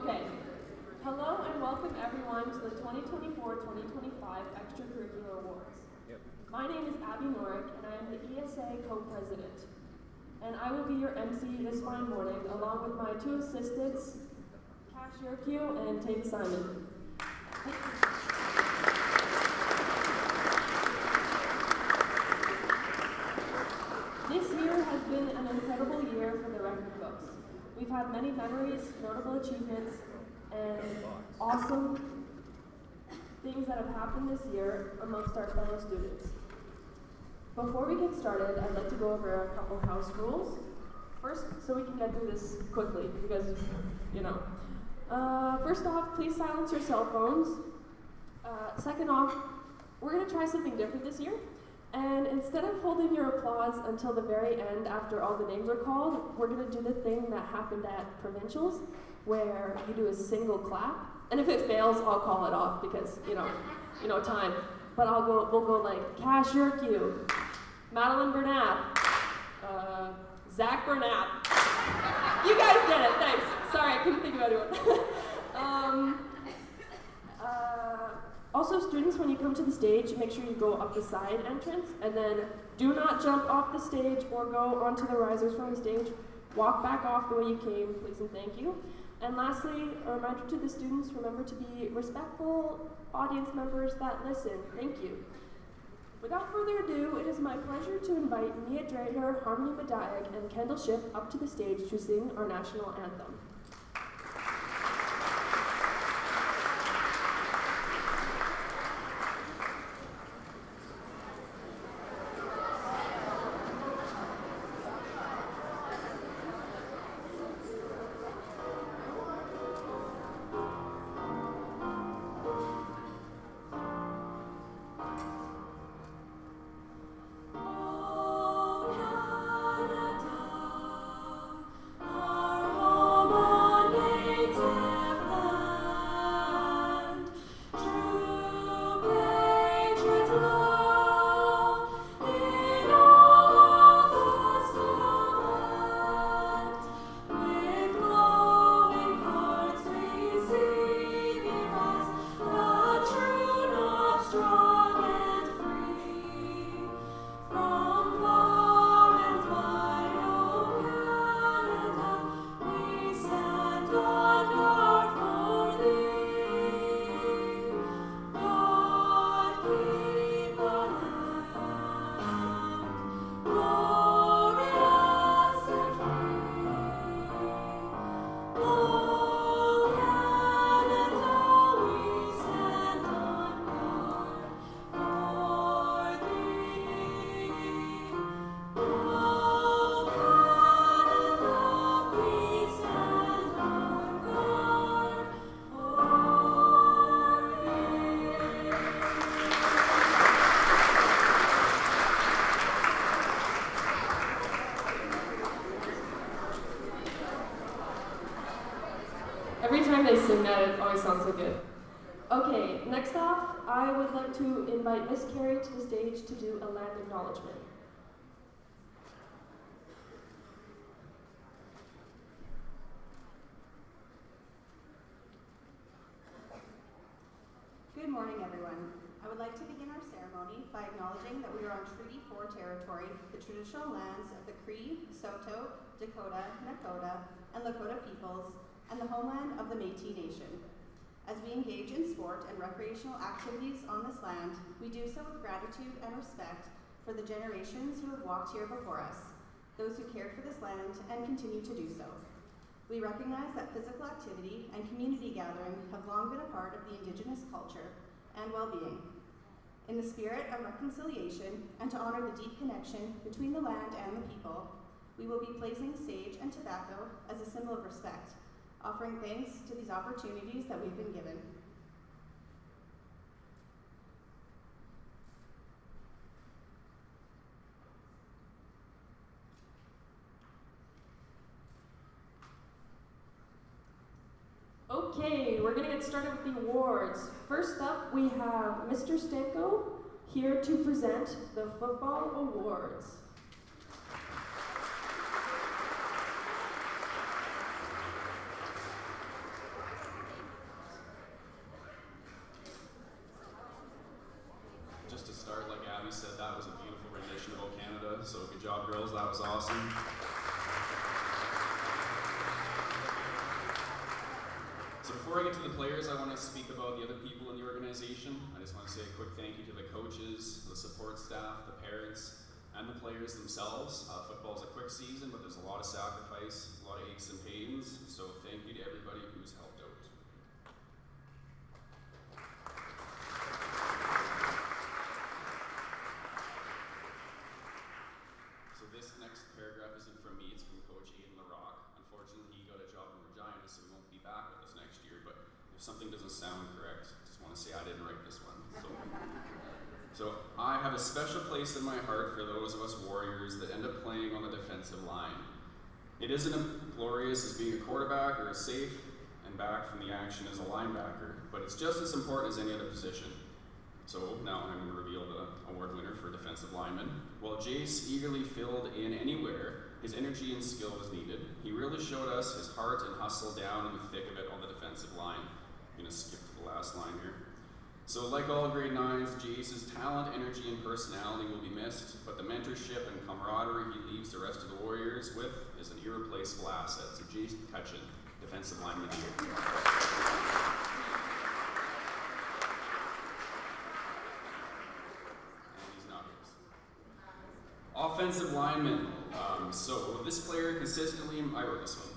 Okay. Hello and welcome everyone to the 2024-2025 Extracurricular Awards. My name is Abby Norick and I am the ESA co-president. And I will be your MC this fine morning along with my two assistants, Cash Yerkew and Tate Simon. This year has been an incredible year for the record books. We've had many memories, notable achievements, and awesome things that have happened this year amongst our fellow students. Before we get started, I'd like to go over a couple house rules. First, so we can get through this quickly, because, first off, please silence your cell phones. Second off, we're going to try something different this year. And instead of holding your applause until the very end after all the names are called, we're going to do the thing that happened at provincials, where you do a single clap. And if it fails, I'll call it off because, time. But we'll go like Cash Yerkew, Madeline Bernat, Zach Bernat. You guys get it, thanks. Sorry, I couldn't think of anyone. Also, students, when you come to the stage, make sure you go up the side entrance, and then do not jump off the stage or go onto the risers from the stage. Walk back off the way you came, please and thank you. And lastly, a reminder to the students, remember to be respectful audience members that listen. Thank you. Without further ado, it is my pleasure to invite Mia Drager, Harmony Badiag, and Kendall Schiff up to the stage to sing our national anthem. Every time they sing that, it always sounds so good. Okay, next off, I would like to invite Miss Carey to the stage to do a land acknowledgement. Good morning, everyone. I would like to begin our ceremony by acknowledging that we are on Treaty 4 territory, the traditional lands of the Cree, Saulteaux, Dakota, Nakota, and Lakota peoples, and the homeland of the Métis Nation. As we engage in sport and recreational activities on this land, we do so with gratitude and respect for the generations who have walked here before us, those who cared for this land and continue to do so. We recognize that physical activity and community gathering have long been a part of the Indigenous culture and well-being. In the spirit of reconciliation and to honor the deep connection between the land and the people, we will be placing sage and tobacco as a symbol of respect, offering thanks to these opportunities that we've been given. Okay, we're gonna get started with the awards. First up, we have Mr. Stenko here to present the football awards. Federation of Canada, so good job, girls, that was awesome. So before I get to the players, I want to speak about the other people in the organization. I just want to say a quick thank you to the coaches, the support staff, the parents, and the players themselves. Football's a quick season, but there's a lot of sacrifice, a lot of aches and pains, so thank you to everybody who's helped out. So this next paragraph isn't from me, it's from Coach Aiden LaRock. Unfortunately, he got a job in Regina, so he won't be back with us next year, but if something doesn't sound correct, I just want to say I didn't write this one. So I have a special place in my heart for those of us Warriors that end up playing on the defensive line. It isn't as glorious as being a quarterback or as safe and back from the action as a linebacker, but it's just as important as any other position. So now I'm going to reveal the award winner for defensive lineman. While Jace eagerly filled in anywhere his energy and skill was needed, he really showed us his heart and hustle down in the thick of it on the defensive line. I'm going to skip to the last line here. So like all grade 9s, Jace's talent, energy, and personality will be missed, but the mentorship and camaraderie he leaves the rest of the Warriors with is an irreplaceable asset. So Jace Cutchin, defensive lineman of the year. And he's not his. Offensive lineman. So this player consistently, I wrote this one.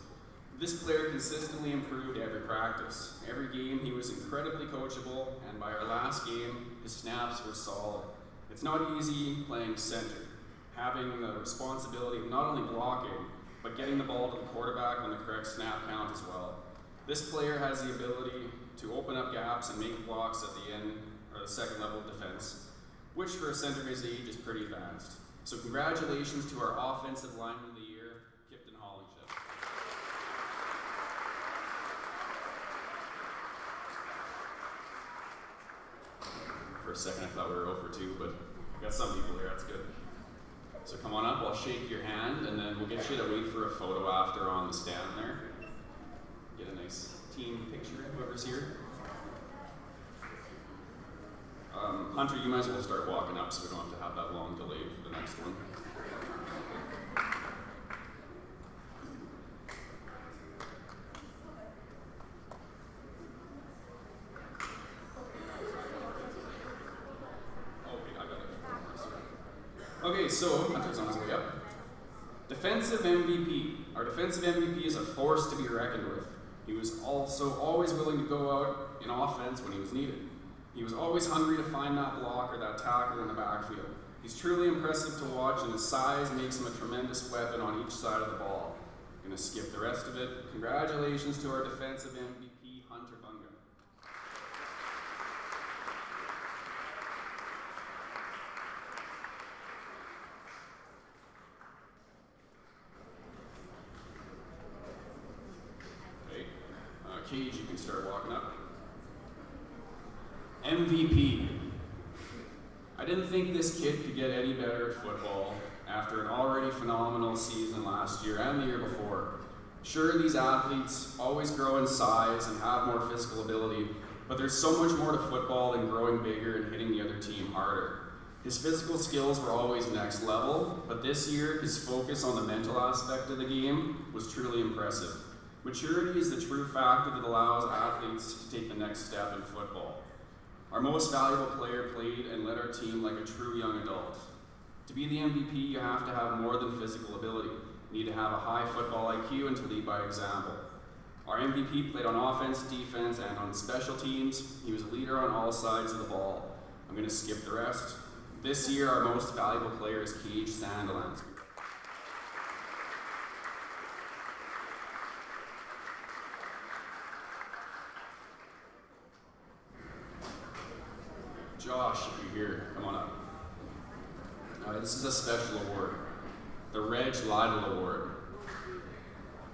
This player consistently improved every practice. Every game he was incredibly coachable, and by our last game, his snaps were solid. It's not easy playing center, having the responsibility of not only blocking, but getting the ball to the quarterback on the correct snap count as well. This player has the ability to open up gaps and make blocks at the end, or the second level of defense, which for a center his age is pretty advanced. So congratulations to our offensive lineman of the year, Kipton Hollingship. For a second I thought we were 0 for 2, but we got some people here, that's good. So come on up, I'll shake your hand, and then we'll get you to wait for a photo after on the stand there. Get a nice team picture, whoever's here. Hunter, you might as well start walking up so we don't have to have that long delay for the next one. Okay, so Hunter's on his way up. Defensive MVP. Our defensive MVP is a force to be reckoned with. He was also always willing to go out in offense when he was needed. He was always hungry to find that block or that tackle in the backfield. He's truly impressive to watch, and his size makes him a tremendous weapon on each side of the ball. I'm going to skip the rest of it. Congratulations to our defensive MVP, Hunter Bunga. Okay, Cage, you can start walking up. MVP. I didn't think this kid could get any better at football after an already phenomenal season last year and the year before. Sure, these athletes always grow in size and have more physical ability, but there's so much more to football than growing bigger and hitting the other team harder. His physical skills were always next level, but this year his focus on the mental aspect of the game was truly impressive. Maturity is the true factor that allows athletes to take the next step in football. Our most valuable player played and led our team like a true young adult. To be the MVP, you have to have more than physical ability. You need to have a high football IQ and to lead by example. Our MVP played on offense, defense, and on special teams. He was a leader on all sides of the ball. I'm going to skip the rest. This year, our most valuable player is Cage Sandilands. Josh, if you're here, come on up. This is a special award, the Reg Lytle Award.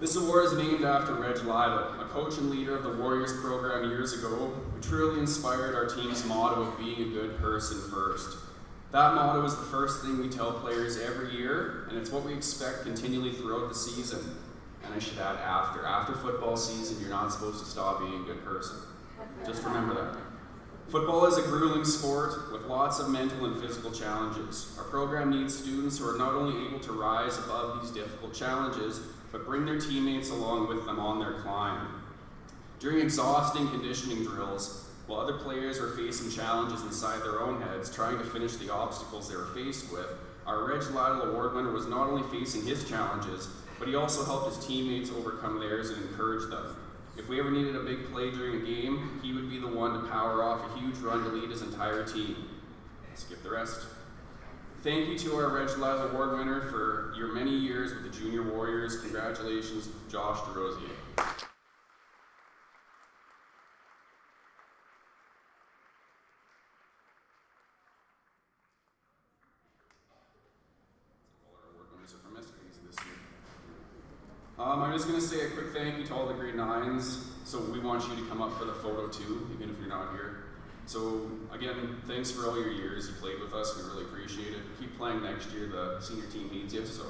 This award is named after Reg Lytle, a coach and leader of the Warriors program years ago, who truly inspired our team's motto of being a good person first. That motto is the first thing we tell players every year, and it's what we expect continually throughout the season. And I should add after. After football season, you're not supposed to stop being a good person. Just remember that. Football is a grueling sport with lots of mental and physical challenges. Our program needs students who are not only able to rise above these difficult challenges, but bring their teammates along with them on their climb. During exhausting conditioning drills, while other players were facing challenges inside their own heads, trying to finish the obstacles they were faced with, our Reg Lytle Award winner was not only facing his challenges, but he also helped his teammates overcome theirs and encourage them. If we ever needed a big play during a game, he would be the one to power off a huge run to lead his entire team. Skip the rest. Thank you to our Reg Lytle Award winner for your many years with the Junior Warriors. Congratulations, Josh DeRosier. All our award winners are from Esterhazy this year. I'm just going to say a quick thank you to all the grade 9s. So we want you to come up for the photo too, even if you're not here. So again, thanks for all your years you played with us. We really appreciate it. Keep playing next year. The senior team needs you. So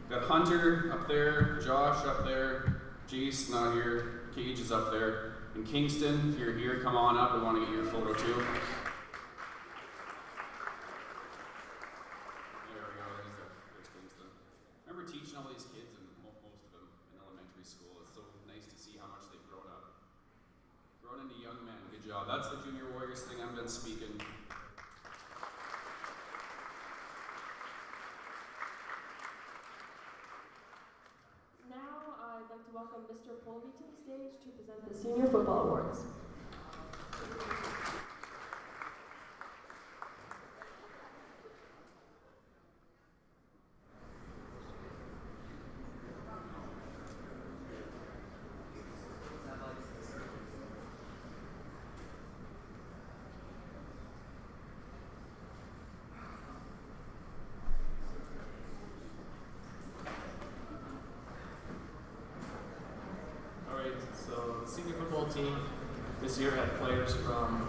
got Hunter up there, Josh up there, Jace not here, Cage is up there. And Kingston, if you're here, come on up. We want to get your photo too. There we go. There's Kingston. Remember teaching all these kids, and most of them in elementary school. It's so nice to see how much they've grown up. Grown into young men. Good job. That's the Junior Warriors thing. I'm done speaking. Now I'd like to welcome Mr. Polby to the stage to present the Senior Football Awards. So the senior football team this year had players from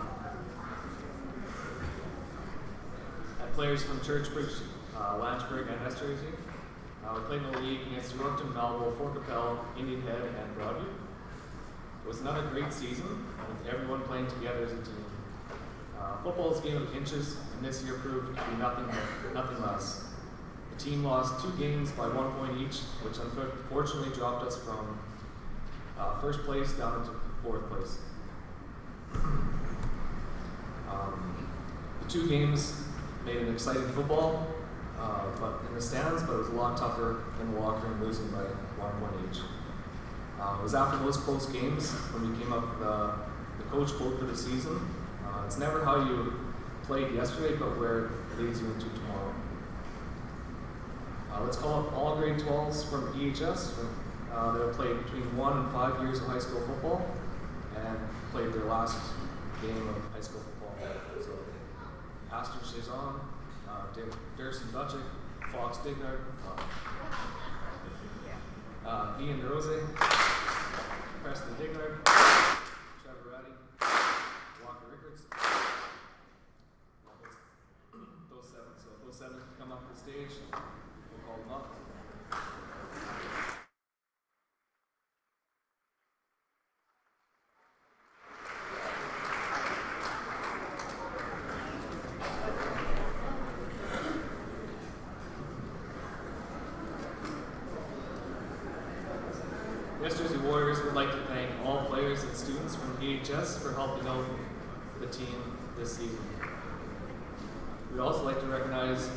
Churchbridge, Landsberg, and Esterhazy. We played in the league against Yorkton, Melville, Fort Capel, Indian Head, and Broadview. It was another great season with everyone playing together as a team. Football is a game of inches, and this year proved to be nothing less. The team lost 2 games by 1 point each, which unfortunately dropped us from first place down into 4th place. The 2 games made an exciting football, but in the stands, but it was a lot tougher in the locker room, losing by 1 point each. It was after those close games when we came up with the coach quote for the season. It's never how you played yesterday, but where it leads you into tomorrow. Let's call up all grade 12s from EHS. They have played between 1 and 5 years of high school football and played their last game of high school football. So, Astor Cezanne, Derson Dutchik, Fox Dignard, Ian DeRose, Preston Dignard, Trevor Ratty, Walker Rickards. Those 7. So if those 7 come up to the stage, we'll call them up. The Esterhazy Warriors would like to thank all players and students from EHS for helping out the team this season. We'd also like to recognize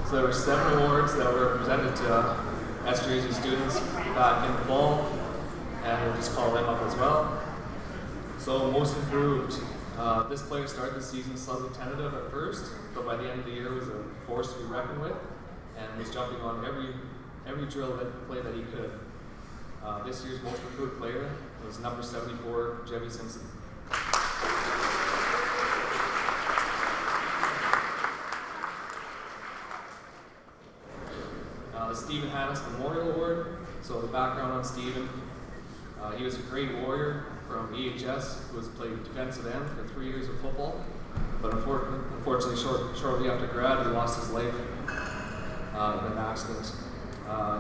so there were 7 awards that were presented to Esterhazy students back in the fall, and we'll just call them up as well. So most improved. This player started the season slightly tentative at first, but by the end of the year was a force to be reckoned with, and was jumping on every drill play that he could. This year's most improved player was number 74, Jebby Simpson. The Stephen Hannes Memorial Award. So the background on Stephen, He was a great warrior from EHS who has played defensive end for 3 years of football, but unfortunately shortly after grad he lost his life in an accident.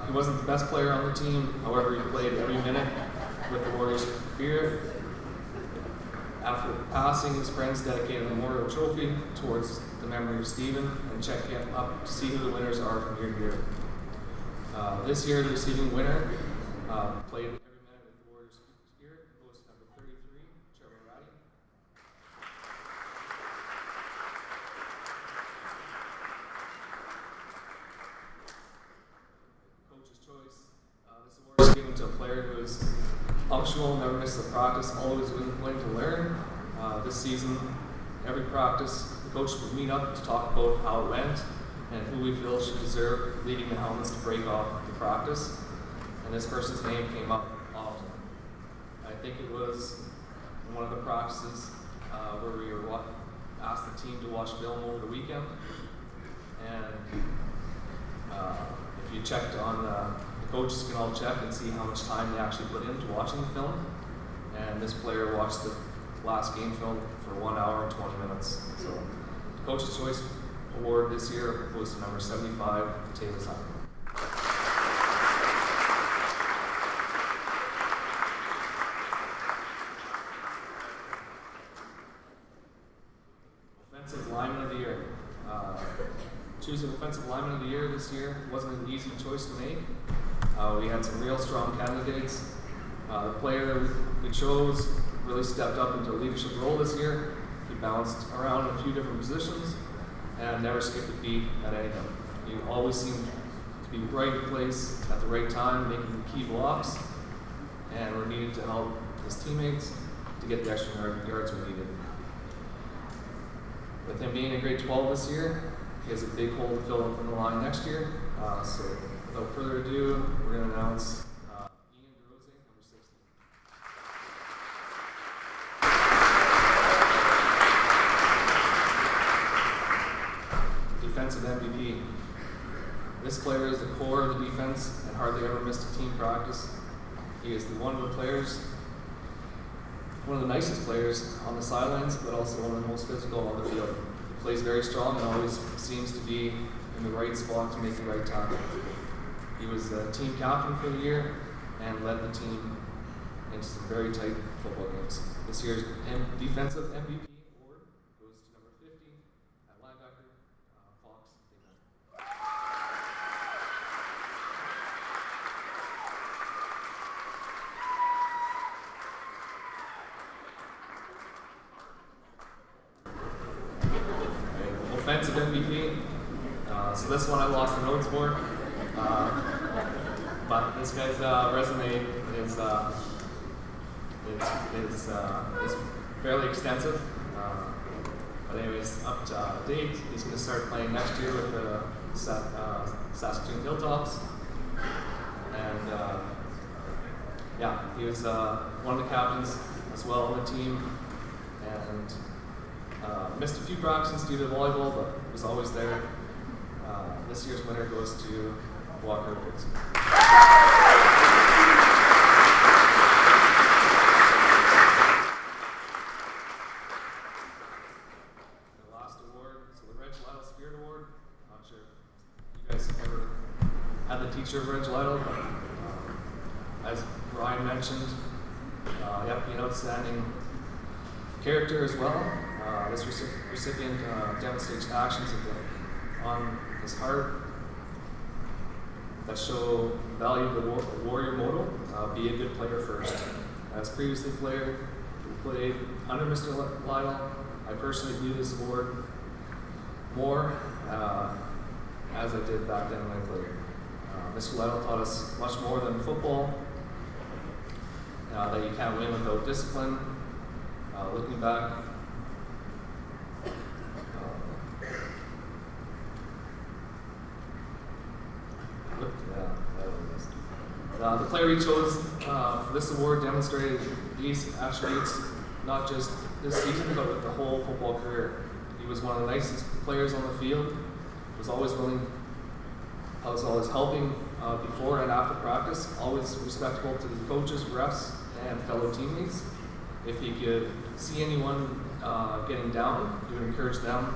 He wasn't the best player on the team, however he played every minute with the Warriors' spirit. After passing, his friends dedicated a memorial trophy towards the memory of Stephen and checked him up to see who the winners are from year to year. This year, the receiving winner played every minute with the Warriors' spirit, goes to number 33, Trevor Ratty. Coach's choice. This award is given to a player who is punctual, never misses a practice, always willing to learn. This season, every practice, the coach would meet up to talk about how it went and who we feel should deserve leading the helmets to break off the practice. And this person's name came up often. I think it was in one of the practices where we were asked the team to watch film over the weekend. And if you checked on the coaches can all check and see how much time they actually put into watching the film. And this player watched the last game film for 1 hour and 20 minutes. So the Coach's Choice Award this year goes to number 75, Taylor Simon. Offensive Lineman of the Year. Choosing Offensive Lineman of the Year this year wasn't an easy choice to make. We had some real strong candidates. The player we chose really stepped up into a leadership role this year. He bounced around in a few different positions and never skipped a beat at anything. He always seemed to be right in place at the right time, making the key blocks, and were needed to help his teammates to get the extra yards we needed. With him being in grade 12 this year, he has a big hole to fill up in the line next year. So without further ado, we're going to announce number 60. Defensive MVP. This player is the core of the defense and hardly ever missed a team practice. He is one of the nicest players on the sidelines, but also one of the most physical on the field. He plays very strong and always seems to be in the right spot to make the right tackle. He was the team captain for the year and led the team into some very tight football games. This year's Defensive MVP award goes to number 50 at linebacker, Fox. Offensive MVP. So this one I lost the notes for. But this guy's resume is fairly extensive. But anyways, up to date. He's going to start playing next year with the Saskatoon Hilltops. And yeah, he was one of the captains as well on the team. And missed a few practices due to volleyball, but was always there. This year's winner goes to Walker Woods. The last award, so the Reg Lytle Spirit Award. Not sure if you guys have ever had the teacher of Reg Lytle, but as Ryan mentioned, you have to be an outstanding character as well. This recipient demonstrates actions on his heart that show the value of the warrior motto, be a good player first. As previously played under Mr. Lytle, I personally view this award more as I did back then when I played. Mr. Lytle taught us much more than football, that you can't win without discipline. Looking back, the player he chose for this award demonstrated these attributes not just this season, but with the whole football career. He was one of the nicest players on the field. Was always helping before and after practice, always respectful to the coaches, refs, and fellow teammates. If he could see anyone getting down, he would encourage them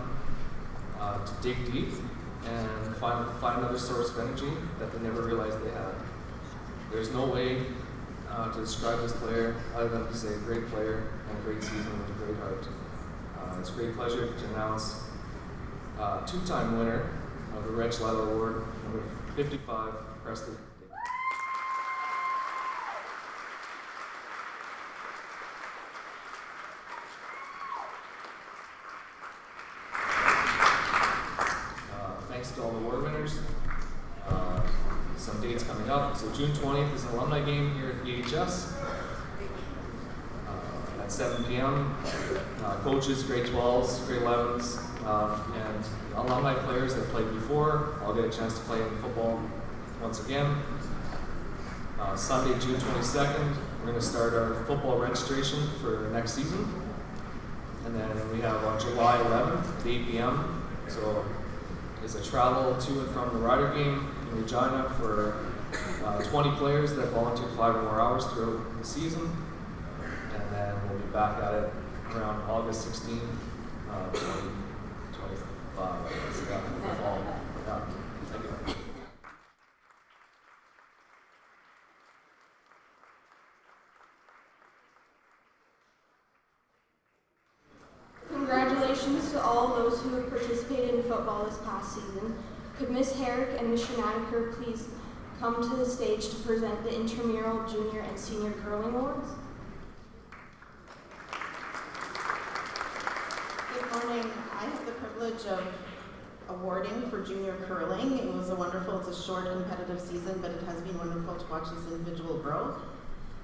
to dig deep and find another source of energy that they never realized they had. There's no way to describe this player other than to say great player and a great season with a great heart. It's a great pleasure to announce two-time winner of the Reg Lila Award, number 55, Preston. Thanks to all the award winners. Some dates coming up. So June 20th is an alumni game here at EHS at 7 p.m. Coaches, grade 12s, grade 11s, and alumni players that played before all get a chance to play in football once again. Sunday, June 22nd, we're going to start our football registration for next season. And then we have on July 11th at 8 p.m. So it's a travel to and from the Rider game in Regina for 20 players that volunteered 5 or more hours throughout the season. And then we'll be back at it around August 16th, 2025, I guess. Yeah, in the fall. Yeah. Thank you. Congratulations to all those who have participated in football this past season. Could Ms. Herrick and Ms. Schnadeker please come to the stage to present the intramural, junior, and senior curling awards? Good morning. I have the privilege of awarding for junior curling. It's a short competitive season, but it has been wonderful to watch this individual grow.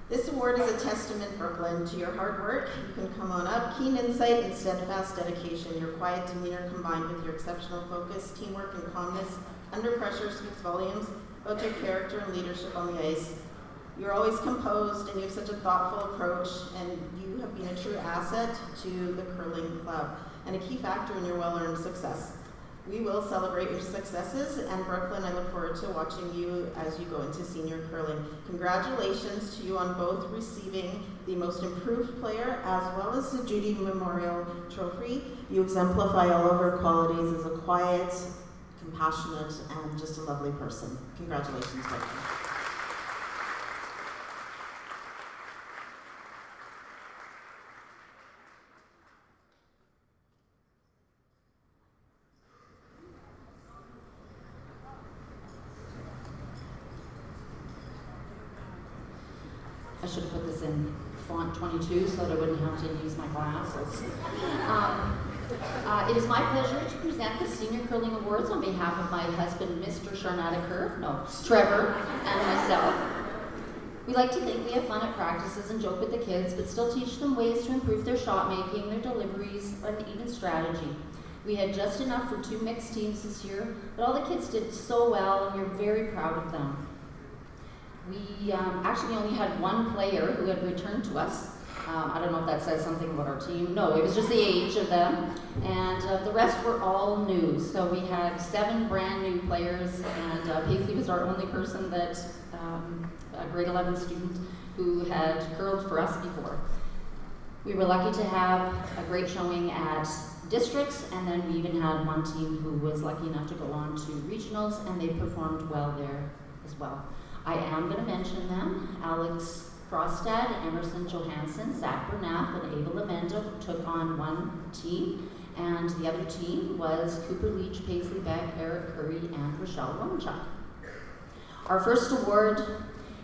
This award is a testament, Brooklyn, to your hard work. You can come on up. Keen insight and steadfast dedication. Your quiet demeanor combined with your exceptional focus, teamwork, and calmness under pressure speaks volumes about your character and leadership on the ice. You're always composed and you have such a thoughtful approach, and you have been a true asset to the curling club and a key factor in your well-earned success. We will celebrate your successes, and Brooklyn, I look forward to watching you as you go into senior curling. Congratulations to you on both receiving the Most Improved Player as well as the Judy Memorial Trophy. You exemplify all of our qualities as a quiet, compassionate, and just a lovely person. Congratulations, Brooklyn. I should have put this in font 22 so that I wouldn't have to use my glasses. It is my pleasure to present the Senior Curling Awards on behalf of my husband, Mr. Trevor, and myself. We like to think we have fun at practices and joke with the kids, but still teach them ways to improve their shot making, their deliveries, and even strategy. We had just enough for 2 mixed teams this year, but all the kids did so well, and we're very proud of them. We actually only had 1 player who had returned to us. I don't know if that says something about our team. No, it was just the age of them. And the rest were all new. So we had 7 brand new players, and Paisley was our only person that, a grade 11 student who had curled for us before. We were lucky to have a great showing at districts, and then we even had 1 team who was lucky enough to go on to regionals, and they performed well there as well. I am going to mention them. Alex Frostad, Emerson Johansson, Zach Bernath, and Ava Lamendo took on 1 team, and the other team was Cooper Leach, Paisley Beck, Eric Curry, and Rochelle Romanchuk. Our first award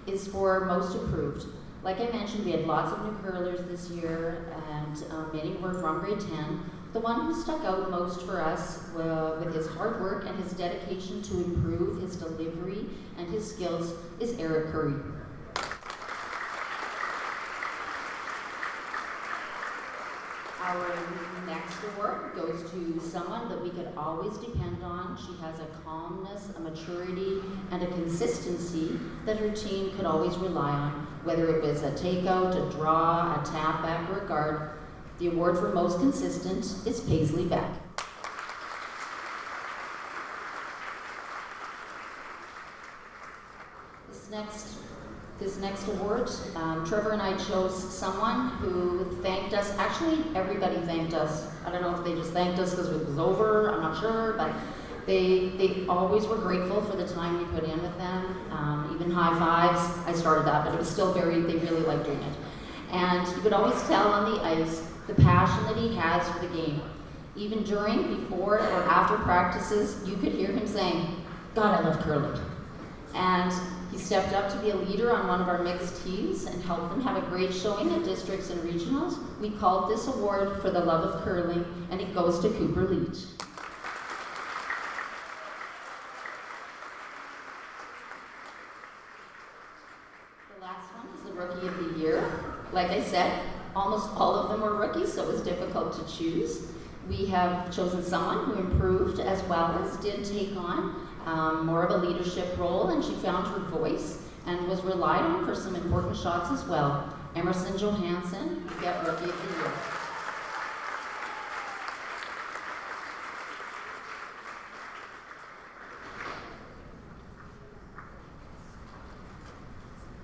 is for Most Improved. Like I mentioned, we had lots of new curlers this year, and many were from grade 10. The one who stuck out most for us with his hard work and his dedication to improve his delivery and his skills is Eric Curry. Our next award goes to someone that we could always depend on. She has a calmness, a maturity, and a consistency that her team could always rely on, whether it was a takeout, a draw, a tap back, or a guard. The award for most consistent is Paisley Beck. next award, Trevor and I chose someone who thanked us. Actually, everybody thanked us. I don't know if they just thanked us because it was over, I'm not sure, but they always were grateful for the time we put in with them. Even high fives, I started that, but it was still they really liked doing it. And you could always tell on the ice the passion that he has for the game. Even during, before, or after practices, you could hear him saying, "God, I love curling." And he stepped up to be a leader on one of our mixed teams and helped them have a great showing at districts and regionals. We called this award for the love of curling, and it goes to Cooper Leach. The last one is the Rookie of the Year. Like I said, almost all of them were rookies, so it was difficult to choose. We have chosen someone who improved as well as did take on more of a leadership role, and she found her voice and was relied on for some important shots as well. Emerson Johansson, you get Rookie of the Year.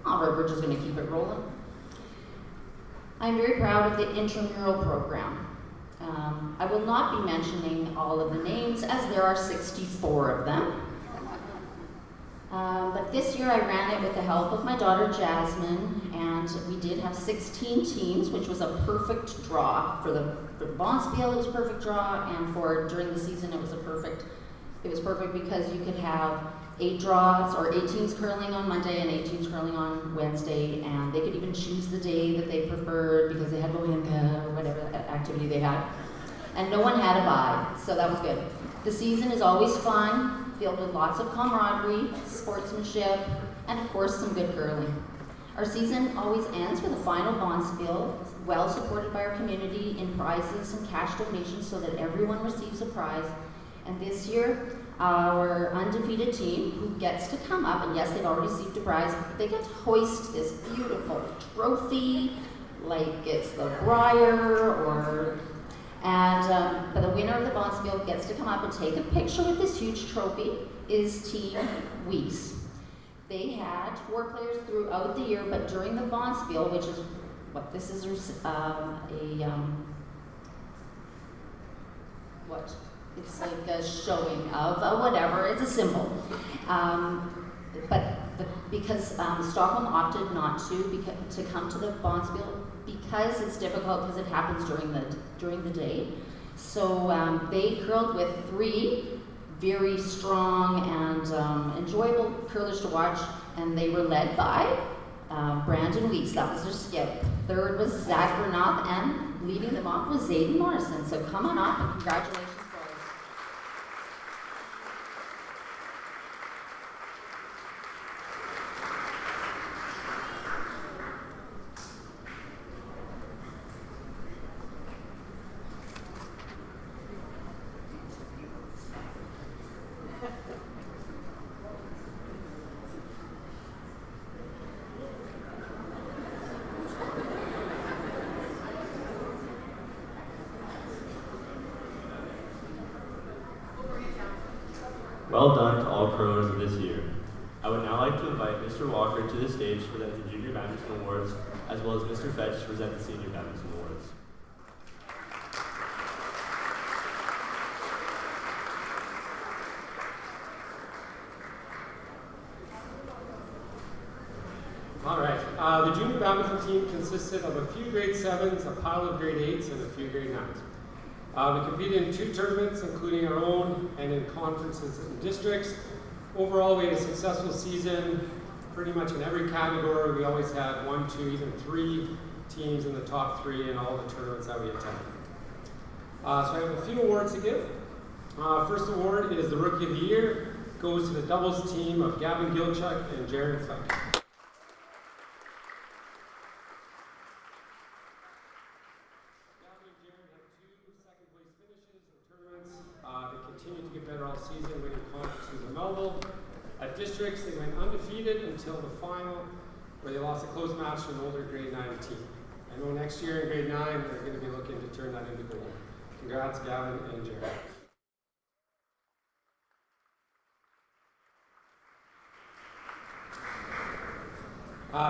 All right, we're just going to keep it rolling. I'm very proud of the intramural program. I will not be mentioning all of the names as there are 64 of them. But this year I ran it with the help of my daughter Jasmine, and we did have 16 teams, which was a perfect draw. For the Bonspiel, it was a perfect draw, and for during the season it was perfect because you could have 8 draws, or 8 teams curling on Monday and 8 teams curling on Wednesday, and they could even choose the day that they preferred because they had Bohemka or whatever activity they had. And no one had a bye, so that was good. The season is always fun, filled with lots of camaraderie, sportsmanship, and of course some good curling. Our season always ends with a final Bonspiel, well supported by our community in prizes and cash donations so that everyone receives a prize. And this year, our undefeated team, who gets to come up, and yes, they've already received a prize, but they get to hoist this beautiful trophy, like it's the Briar, but the winner of the Bonspiel gets to come up and take a picture with this huge trophy, is Team Weiss. They had 4 players throughout the year, but during the Bonspiel, which is what this is, it's like a showing of whatever, it's a symbol. Because Stockholm opted not to come to the Bonspiel because it's difficult because it happens during the day. So they curled with 3 very strong and enjoyable curlers to watch, and they were led by Brandon Weiss. That was their skip. Third was Zach Bernoff, and leading them off was Zayden Morrison. So come on up and congratulations. Well done to all curlers of this year. I would now like to invite Mr. Walker to the stage to present the Junior Badminton Awards, as well as Mr. Fetch to present the Senior Badminton Awards. All right, the Junior Badminton team consisted of a few grade 7s, a pile of grade 8s, and a few grade 9s. We competed in 2 tournaments, including our own, and in conferences and districts. Overall, we had a successful season, pretty much in every category. We always had 1, 2, even 3 teams in the top 3 in all the tournaments that we attended. So I have a few awards to give. First award is the Rookie of the Year. It goes to the doubles team of Gavin Gilchuk and Jared Fleck. Season winning conferences in Melville. At districts, they went undefeated until the final, where they lost a close match to an older grade 9 team. I know next year in grade 9, they're going to be looking to turn that into gold. Congrats, Gavin and Jared.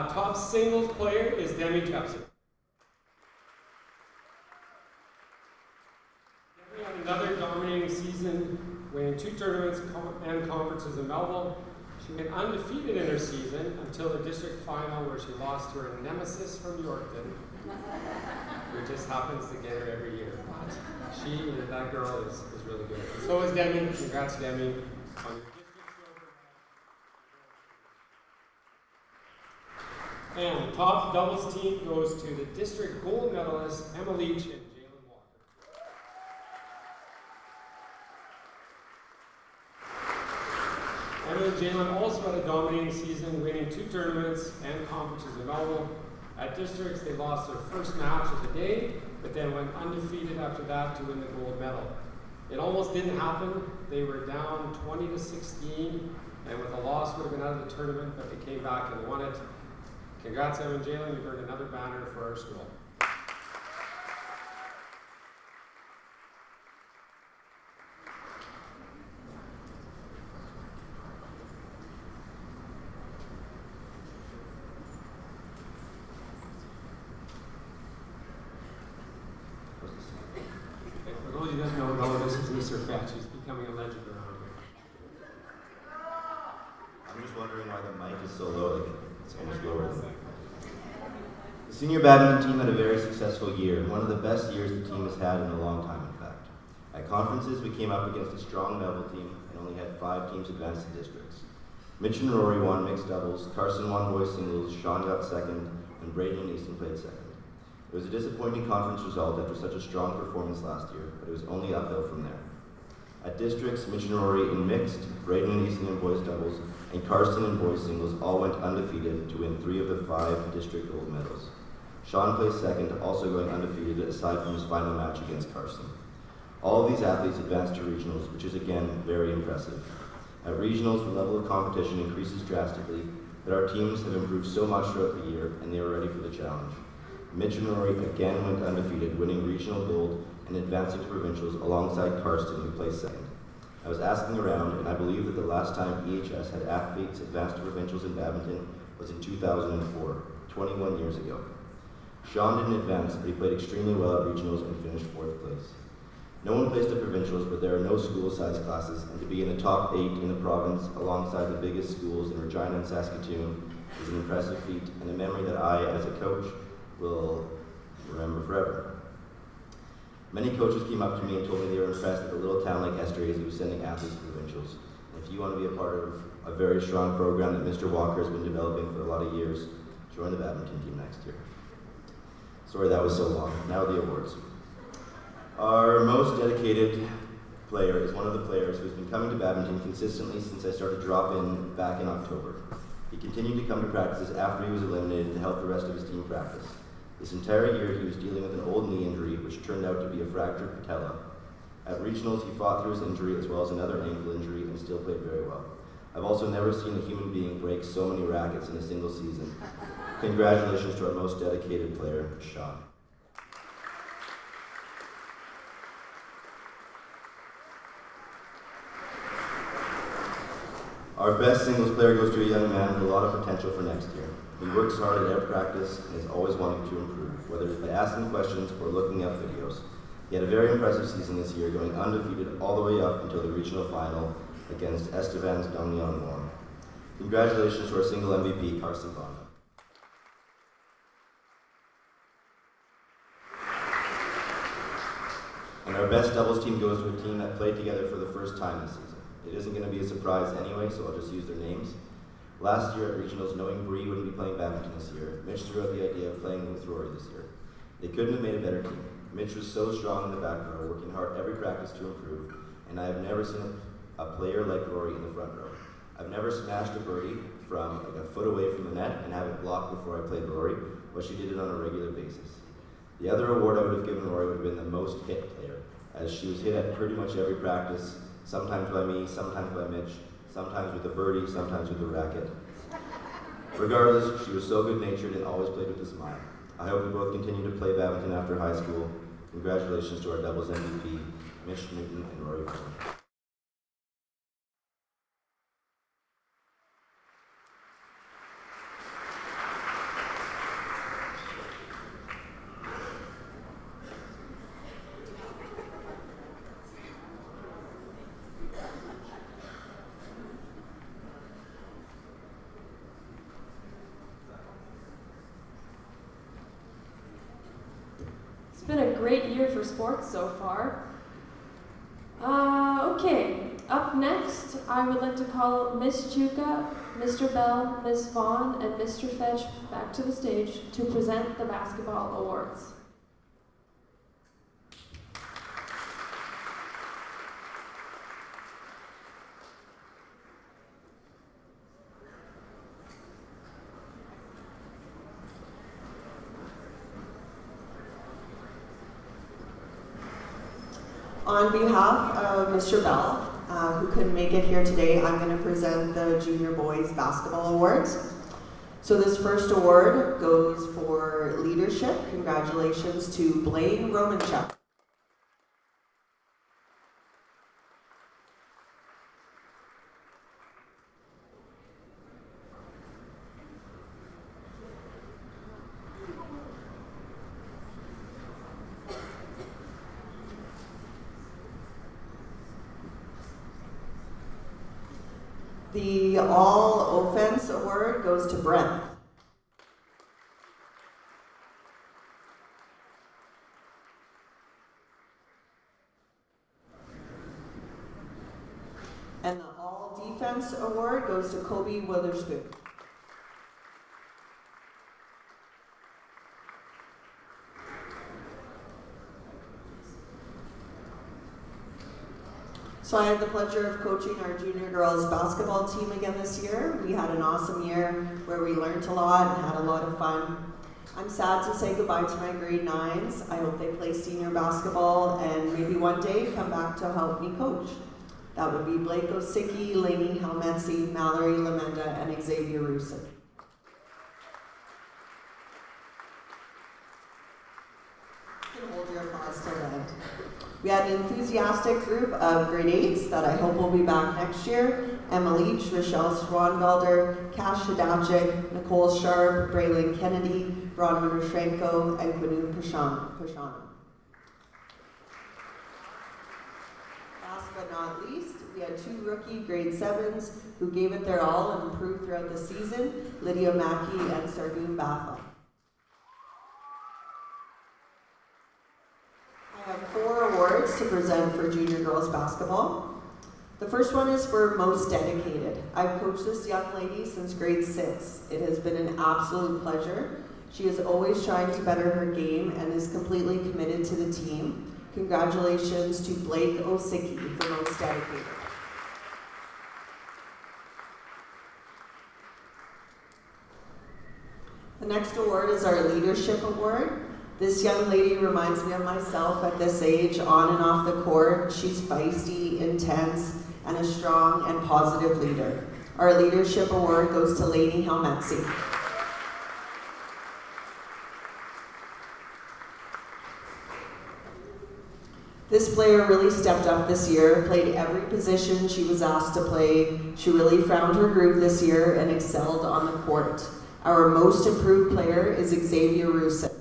Top singles player is Demi Jepson. Demi had another dominating season, winning 2 tournaments and conferences in Melville. She went undefeated in her season until the district final, where she lost to her nemesis from Yorkton, who just happens to get her every year. But that girl is really good. And so is Demi. Congrats, Demi, on your district silver. And the top doubles team goes to the district gold medalist, Emma Leach and Jalen Walker. Emma and Jalen also had a dominating season, winning 2 tournaments and conferences in Melville. At districts, they lost their first match of the day, but then went undefeated after that to win the gold medal. It almost didn't happen. They were down 20-16, and with a loss would have been out of the tournament, but they came back and won it. Congrats, Evan and Jalen. You've earned another banner for our school. For those of you that don't know, this is Mr. Fetch. He's becoming a legend around here. I'm just wondering why the mic is so low. Like, it's almost lower. The senior badminton team had a very successful year, one of the best years the team has had in a long time, in fact. At conferences, we came up against a strong Melville team and only had 5 teams advance to districts. Mitch and Rory won mixed doubles, Carson won boys singles, Sean got second, and Braden and Easton played second. It was a disappointing conference result after such a strong performance last year, but it was only uphill from there. At districts, Mitch and Rory in mixed, Braden and Easton in boys doubles, and Carson in boys singles all went undefeated to win 3 of the 5 district gold medals. Sean placed second, also going undefeated aside from his final match against Carson. All of these athletes advanced to regionals, which is again very impressive. At regionals, the level of competition increases drastically, but our teams have improved so much throughout the year, and they are ready for the challenge. Mitch and Rory again went undefeated, winning regional gold and advancing to provincials alongside Karsten, who placed second. I was asking around, and I believe that the last time EHS had athletes advance to provincials in badminton was in 2004, 21 years ago. Sean didn't advance, but he played extremely well at regionals and finished 4th place. No one placed at provincials, but there are no school-size classes, and to be in the top 8 in the province alongside the biggest schools in Regina and Saskatoon is an impressive feat and a memory that I, as a coach, will remember forever. Many coaches came up to me and told me they were impressed that a little town like Esterhazy was sending athletes to provincials. And if you want to be a part of a very strong program that Mr. Walker has been developing for a lot of years, join the badminton team next year. Sorry that was so long. Now the awards. Our most dedicated player is one of the players who's been coming to badminton consistently since I started drop-in back in October. He continued to come to practices after he was eliminated to help the rest of his team practice. This entire year he was dealing with an old knee injury which turned out to be a fractured patella. At regionals he fought through his injury as well as another ankle injury and still played very well. I've also never seen a human being break so many rackets in a single season. Congratulations to our most dedicated player, Sean. Our best singles player goes to a young man with a lot of potential for next year. He works hard at every practice and is always wanting to improve, whether it's by asking questions or looking up videos. He had a very impressive season this year, going undefeated all the way up until the regional final against Estevan's Dongyeon. Congratulations to our single MVP, Carson Bonda. And our best doubles team goes to a team that played together for the first time this season. It isn't going to be a surprise anyway, so I'll just use their names. Last year at regionals, knowing Bree wouldn't be playing badminton this year, Mitch threw out the idea of playing with Rory this year. They couldn't have made a better team. Mitch was so strong in the back row, working hard every practice to improve, and I have never seen a player like Rory in the front row. I've never smashed a birdie from like a foot away from the net and have it blocked before I played Rory, but she did it on a regular basis. The other award I would have given Rory would have been the most hit player, as she was hit at pretty much every practice, sometimes by me, sometimes by Mitch, sometimes with a birdie, sometimes with a racket. Regardless, she was so good-natured and always played with a smile. I hope we both continue to play badminton after high school. Congratulations to our doubles MVP, Mitch Newton and Rory Ford. been a great year for sports so far. Okay, up next, I would like to call Miss Chuka, Mr. Bell, Ms. Vaughn, and Mr. Fetch back to the stage to present the basketball awards. On behalf of Mr. Bell, who couldn't make it here today, I'm going to present the Junior Boys Basketball Awards. So this first award goes for leadership. Congratulations to Blaine Romanchuk. The All Offense Award goes to Brent. And the All Defense Award goes to Kobe Witherspoon. So I had the pleasure of coaching our junior girls basketball team again this year. We had an awesome year where we learned a lot and had a lot of fun. I'm sad to say goodbye to my grade 9s. I hope they play senior basketball and maybe one day come back to help me coach. That would be Blake Osicki, Lainey Helmetzi, Mallory Lamenda, and Xavier Rusin. You can hold your applause till the end. We had an enthusiastic group of grade 8s that I hope will be back next year. Emma Leach, Rochelle Swanvelder, Kash Shadachik, Nicole Sharp, Braylon Kennedy, Bronwyn Rashrenko, and Quinu Pashana. Last but not least, we had 2 rookie grade 7s who gave it their all and improved throughout the season, Lydia Mackey and Sargoon Batha. I have 4 awards to present for junior girls basketball. The first one is for most dedicated. I've coached this young lady since grade 6. It has been an absolute pleasure. She is always trying to better her game and is completely committed to the team. Congratulations to Blake Osicki for most dedicated. The next award is our Leadership Award. This young lady reminds me of myself at this age, on and off the court. She's feisty, intense, and a strong and positive leader. Our Leadership Award goes to Lainey Helmetzi. This player really stepped up this year, played every position she was asked to play. She really found her groove this year and excelled on the court. Our most improved player is Xavier Rusin.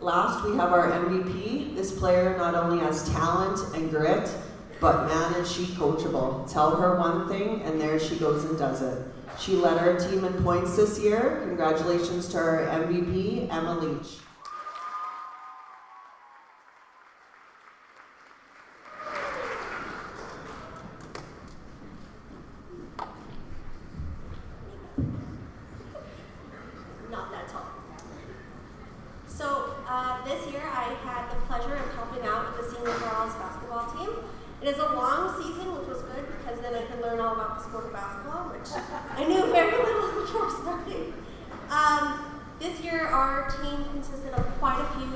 Last, we have our MVP. This player not only has talent and grit, but man, is she coachable. Tell her one thing, and there she goes and does it. She led our team in points this year. Congratulations to our MVP, Emma Leach. Not that tall. So this year I had the pleasure of helping out with the senior girls basketball team. It is a long season, which was good because then I could learn all about the sport of basketball, which I knew very little before starting. This year our team consisted of quite a few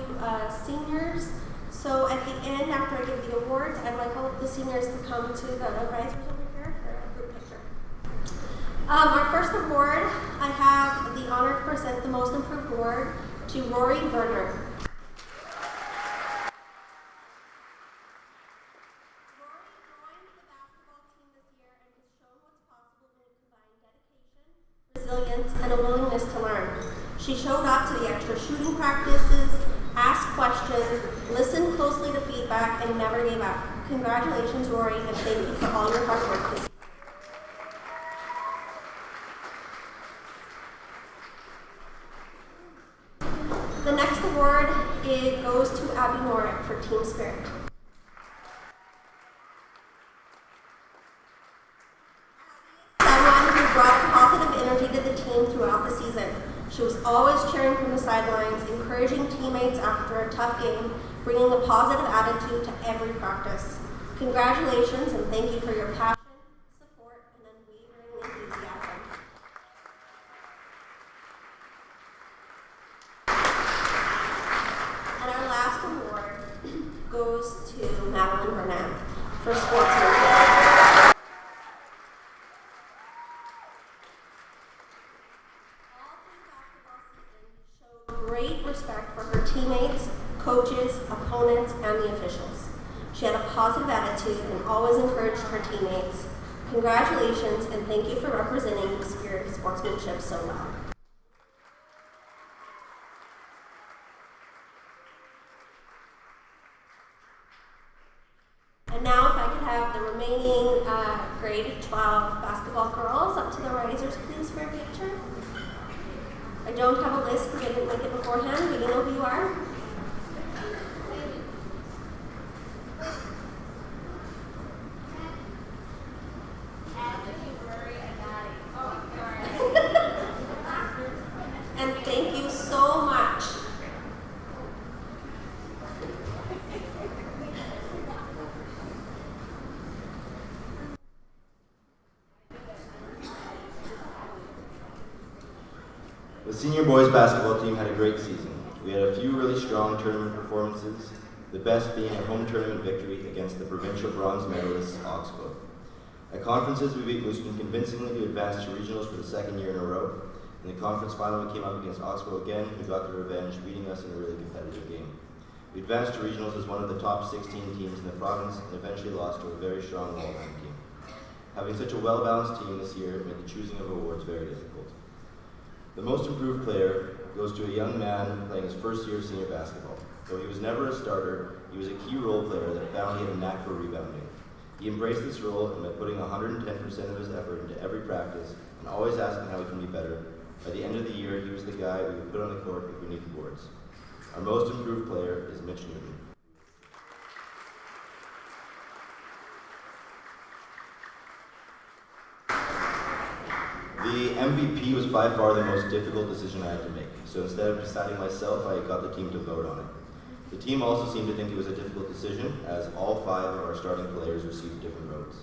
seniors. So at the end, after I give the awards, I'd like all of the seniors to come to the risers over here for a group picture. Our first award, I have the honor to present the most improved award to Rory Berner. Resilience, and a willingness to learn. She showed up to the extra shooting practices, asked questions, listened closely to feedback, and never gave up. Congratulations, Rory, and thank you for all your hard work this year. It goes to Abby Norick for Team Spirit. Someone who brought positive energy to the team throughout the season. She was always cheering from the sidelines, encouraging teammates after a tough game, bringing a positive attitude to every practice. Congratulations and thank you for your passion, support, and unwavering enthusiasm. And our last award goes to Madeline Burnett for sportsmanship. Great respect for her teammates, coaches, opponents, and the officials. She had a positive attitude and always encouraged her teammates. Congratulations and thank you for representing the spirit of sportsmanship so well. And now if I could have the remaining grade 12 basketball girls up to the risers please for a picture. I don't have a list because I didn't make it beforehand, but you know who you are. And thank you so much. The senior boys basketball team had a great season. We had a few really strong tournament performances, the best being a home tournament victory against the provincial bronze medalists, Oxbow. At conferences, we beat Moosomin convincingly to advance to regionals for the second year in a row. In the conference final, we came up against Oxbow again, who got their revenge, beating us in a really competitive game. We advanced to regionals as one of the top 16 teams in the province and eventually lost to a very strong Waltham team. Having such a well-balanced team this year made the choosing of awards very difficult. The most improved player goes to a young man playing his first year of senior basketball. Though he was never a starter, he was a key role player that found he had a knack for rebounding. He embraced this role and by putting 110% of his effort into every practice and always asking how he can be better, by the end of the year he was the guy we would put on the court if we needed boards. Our most improved player is Mitch Newton. The MVP was by far the most difficult decision I had to make, so instead of deciding myself, I got the team to vote on it. The team also seemed to think it was a difficult decision, as all 5 of our starting players received different votes.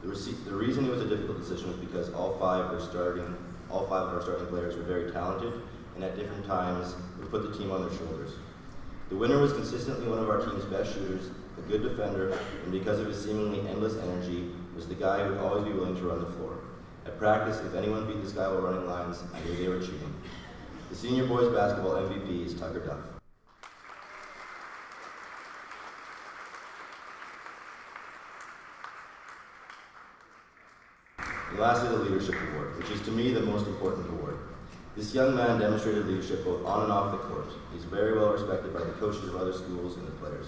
The reason it was a difficult decision was because all 5 of our starting players were very talented, and at different times would put the team on their shoulders. The winner was consistently one of our team's best shooters, a good defender, and because of his seemingly endless energy, was the guy who would always be willing to run the floor. At practice, if anyone beat this guy while running lines, I knew they were cheating. The senior boys basketball MVP is Tucker Duff. And lastly, the Leadership Award, which is to me the most important award. This young man demonstrated leadership both on and off the court. He's very well respected by the coaches of other schools and the players.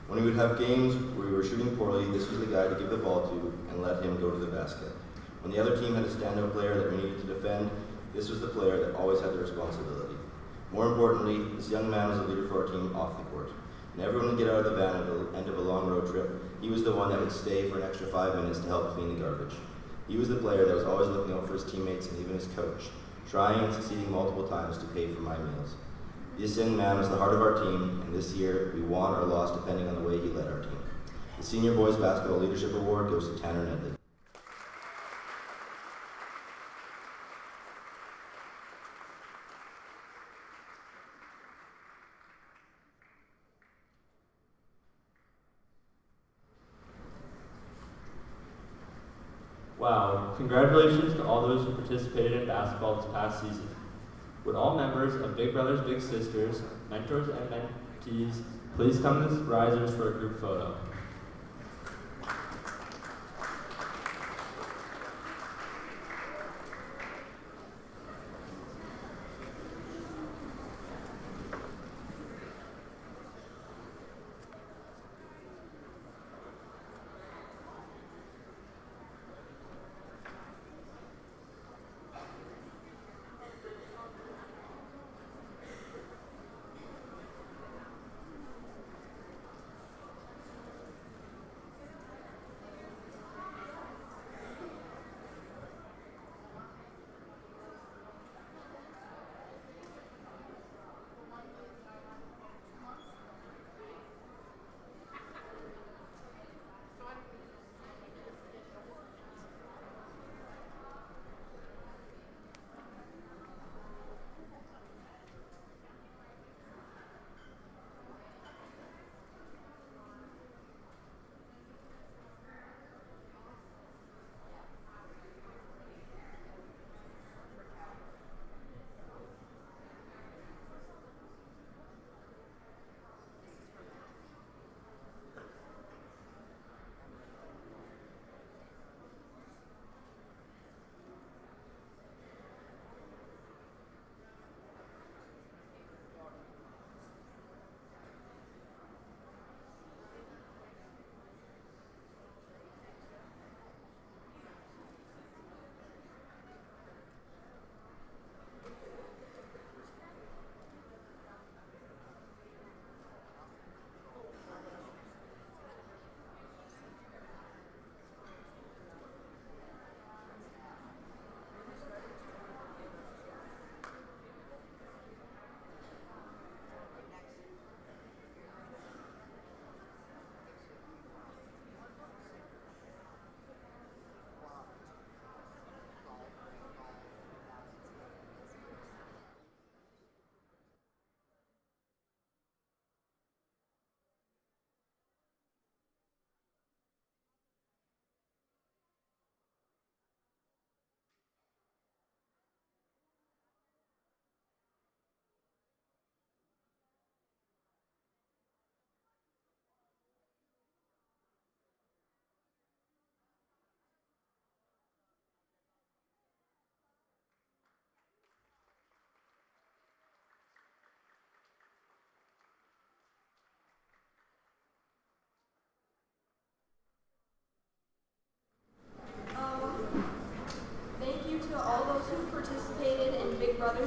When we would have games where we were shooting poorly, this was the guy to give the ball to and let him go to the basket. When the other team had a standout player that we needed to defend, this was the player that always had the responsibility. More importantly, this young man was a leader for our team off the court. When everyone would get out of the van at the end of a long road trip, he was the one that would stay for an extra 5 minutes to help clean the garbage. He was the player that was always looking out for his teammates and even his coach, trying and succeeding multiple times to pay for my meals. This young man was the heart of our team, and this year we won or lost depending on the way he led our team. The Senior Boys Basketball Leadership Award goes to Tanner Nedley. Wow, congratulations to all those who participated in basketball this past season. Would all members of Big Brothers Big Sisters, mentors and mentees, please come to the risers for a group photo.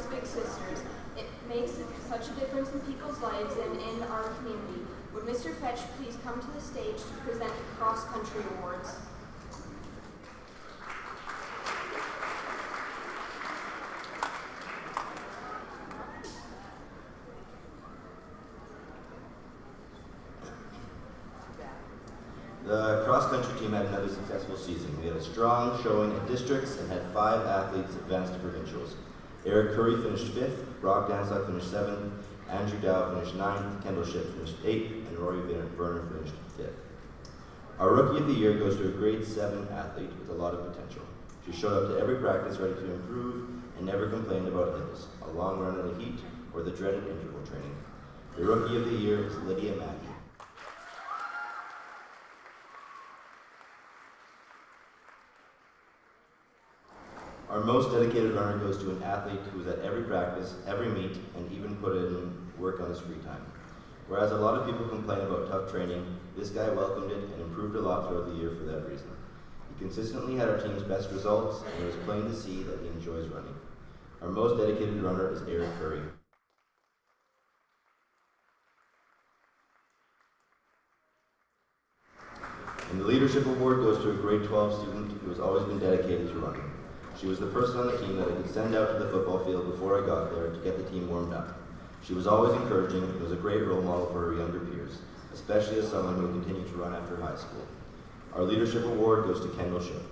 Brothers Big Sisters. It makes such a difference in people's lives and in our community. Would Mr. Fetch please come to the stage to present the Cross Country Awards? The cross-country team had another successful season. We had a strong showing at districts and had 5 athletes advance to provincials. Eric Curry finished 5th, Brock Danstock finished 7th, Andrew Dow finished 9th, Kendall Shipp finished 8th, and Rory Werner finished 5th. Our Rookie of the Year goes to a grade 7 athlete with a lot of potential. She showed up to every practice ready to improve and never complained about hills, a long run in the heat, or the dreaded interval training. The Rookie of the Year is Lydia Mackey. Our most dedicated runner goes to an athlete who was at every practice, every meet, and even put in work on his free time. Whereas a lot of people complain about tough training, this guy welcomed it and improved a lot throughout the year for that reason. He consistently had our team's best results, and it was plain to see that he enjoys running. Our most dedicated runner is Eric Curry. And the Leadership Award goes to a grade 12 student who has always been dedicated to running. She was the person on the team that I could send out to the football field before I got there to get the team warmed up. She was always encouraging and was a great role model for her younger peers, especially as someone who continued to run after high school. Our Leadership Award goes to Kendall Shipp.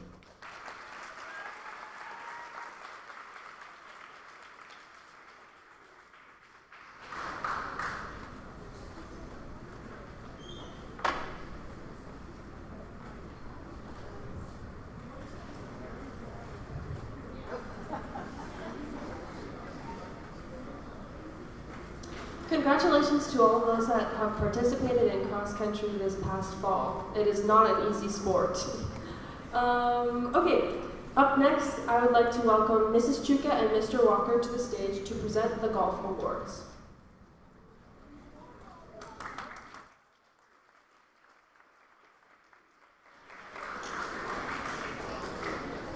Congratulations to all those that have participated in cross country this past fall. It is not an easy sport. Okay, up next, I would like to welcome Mrs. Chuka and Mr. Walker to the stage to present the golf awards.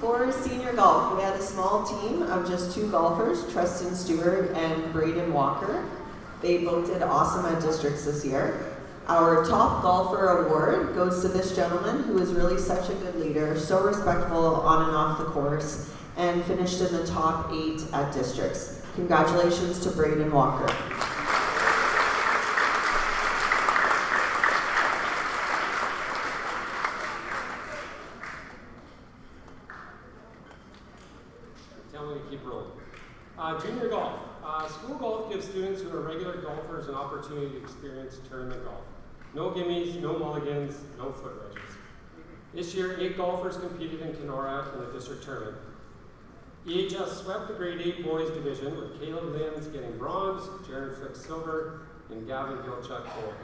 For senior golf, we had a small team of just 2 golfers, Tristan Stewart and Braden Walker. They both did awesome at districts this year. Our top golfer award goes to this gentleman who is really such a good leader, so respectful on and off the course, and finished in the top 8 at districts. Congratulations to Braden Walker. Tell me to keep rolling. Junior golf. School golf gives students who are regular golfers an opportunity to experience tournament golf. No gimmies, no mulligans, no foot wedges. This year, 8 golfers competed in Kenora in the district tournament. EHS swept the grade 8 boys division with Caleb Limbs getting bronze, Jared Flick silver, and Gavin Gilchuk gold.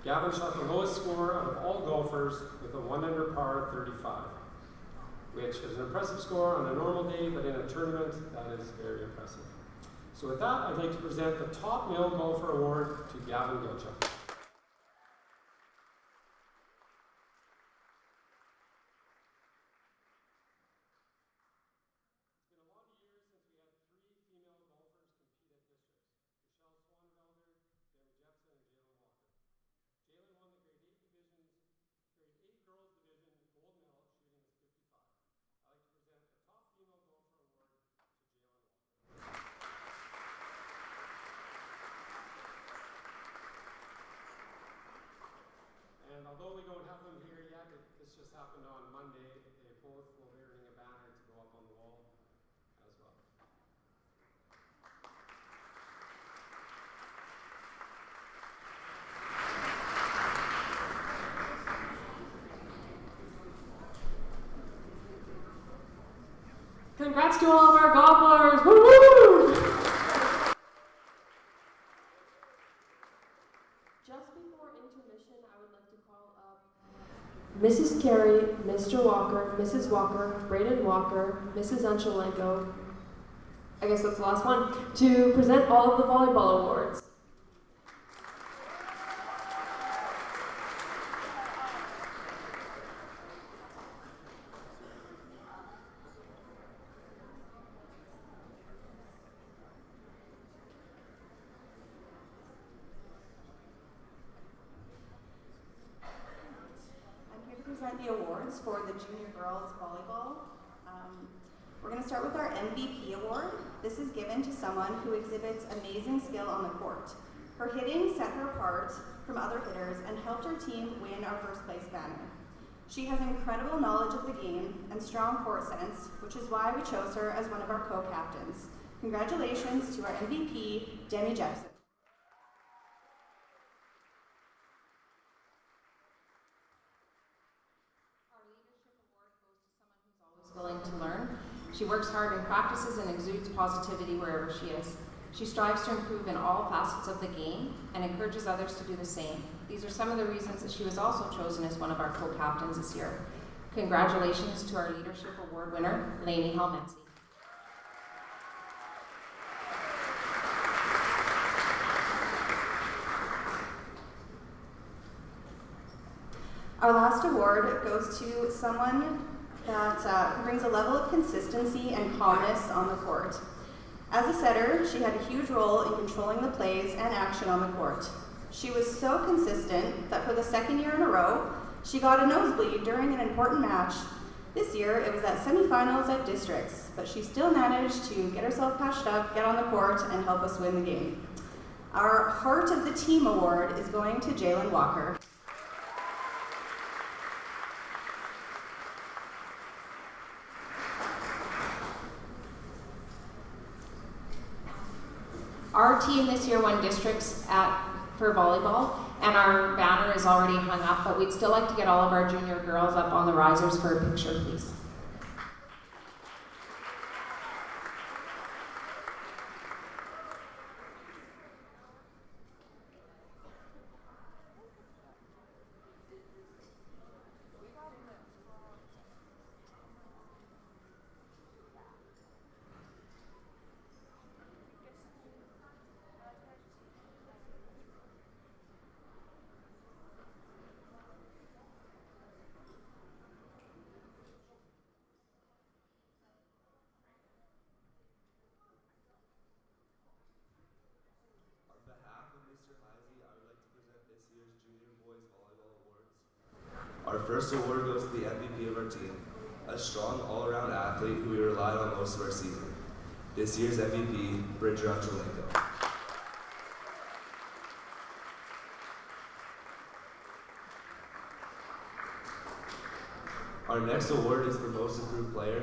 Gavin shot the lowest score out of all golfers with a 1 under par 35, which is an impressive score on a normal day, but in a tournament, that is very impressive. So with that, I'd like to present the Top Male Golfer Award to Gavin Gilchuk. And although we don't have them here yet, this just happened on Monday, they both will be earning a banner to go up on the wall as well. Congrats to all of our golfers! Woo-hoo! Just before intermission, I would like to call up Mrs. Carey, Mr. Walker, Mrs. Walker, Braden Walker, Mrs. Anchelenko, I guess that's the last one, to present all of the volleyball awards. awards for the junior girls volleyball. We're going to start with our MVP award. This is given to someone who exhibits amazing skill on the court. Her hitting set her apart from other hitters and helped her team win our first place banner. She has incredible knowledge of the game and strong court sense, which is why we chose her as one of our co-captains. Congratulations to our MVP, Demi Jepson. Our leadership award goes to someone who's always willing to learn. She works hard in practices and exudes positivity wherever she is. She strives to improve in all facets of the game and encourages others to do the same. These are some of the reasons that she was also chosen as one of our co-captains this year. Congratulations to our Leadership Award winner, Lainey Helmetzi. Our last award goes to someone that brings a level of consistency and calmness on the court. As a setter, she had a huge role in controlling the plays and action on the court. She was so consistent that for the second year in a row, she got a nosebleed during an important match. This year, it was at semifinals at districts, but she still managed to get herself patched up, get on the court, and help us win the game. Our Heart of the Team award is going to Jalen Walker. Our team this year won districts for volleyball, and our banner is already hung up, but we'd still like to get all of our junior girls up on the risers for a picture, please. Esterhazy, I would like to present this year's Junior Boys Volleyball Awards. Our first award goes to the MVP of our team, a strong all-around athlete who we relied on most of our season. This year's MVP, Bridger Angelenko. Our next award is for Most Improved Player.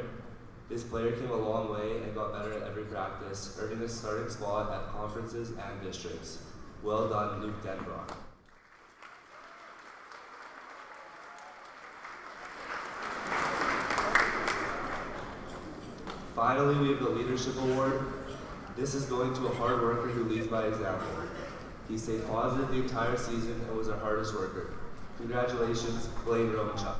This player came a long way and got better at every practice, earning a starting spot at conferences and districts. Well done, Luke Denbrock. Finally, we have the Leadership Award. This is going to a hard worker who leads by example. He stayed positive the entire season and was our hardest worker. Congratulations, Blaine Romanchuk.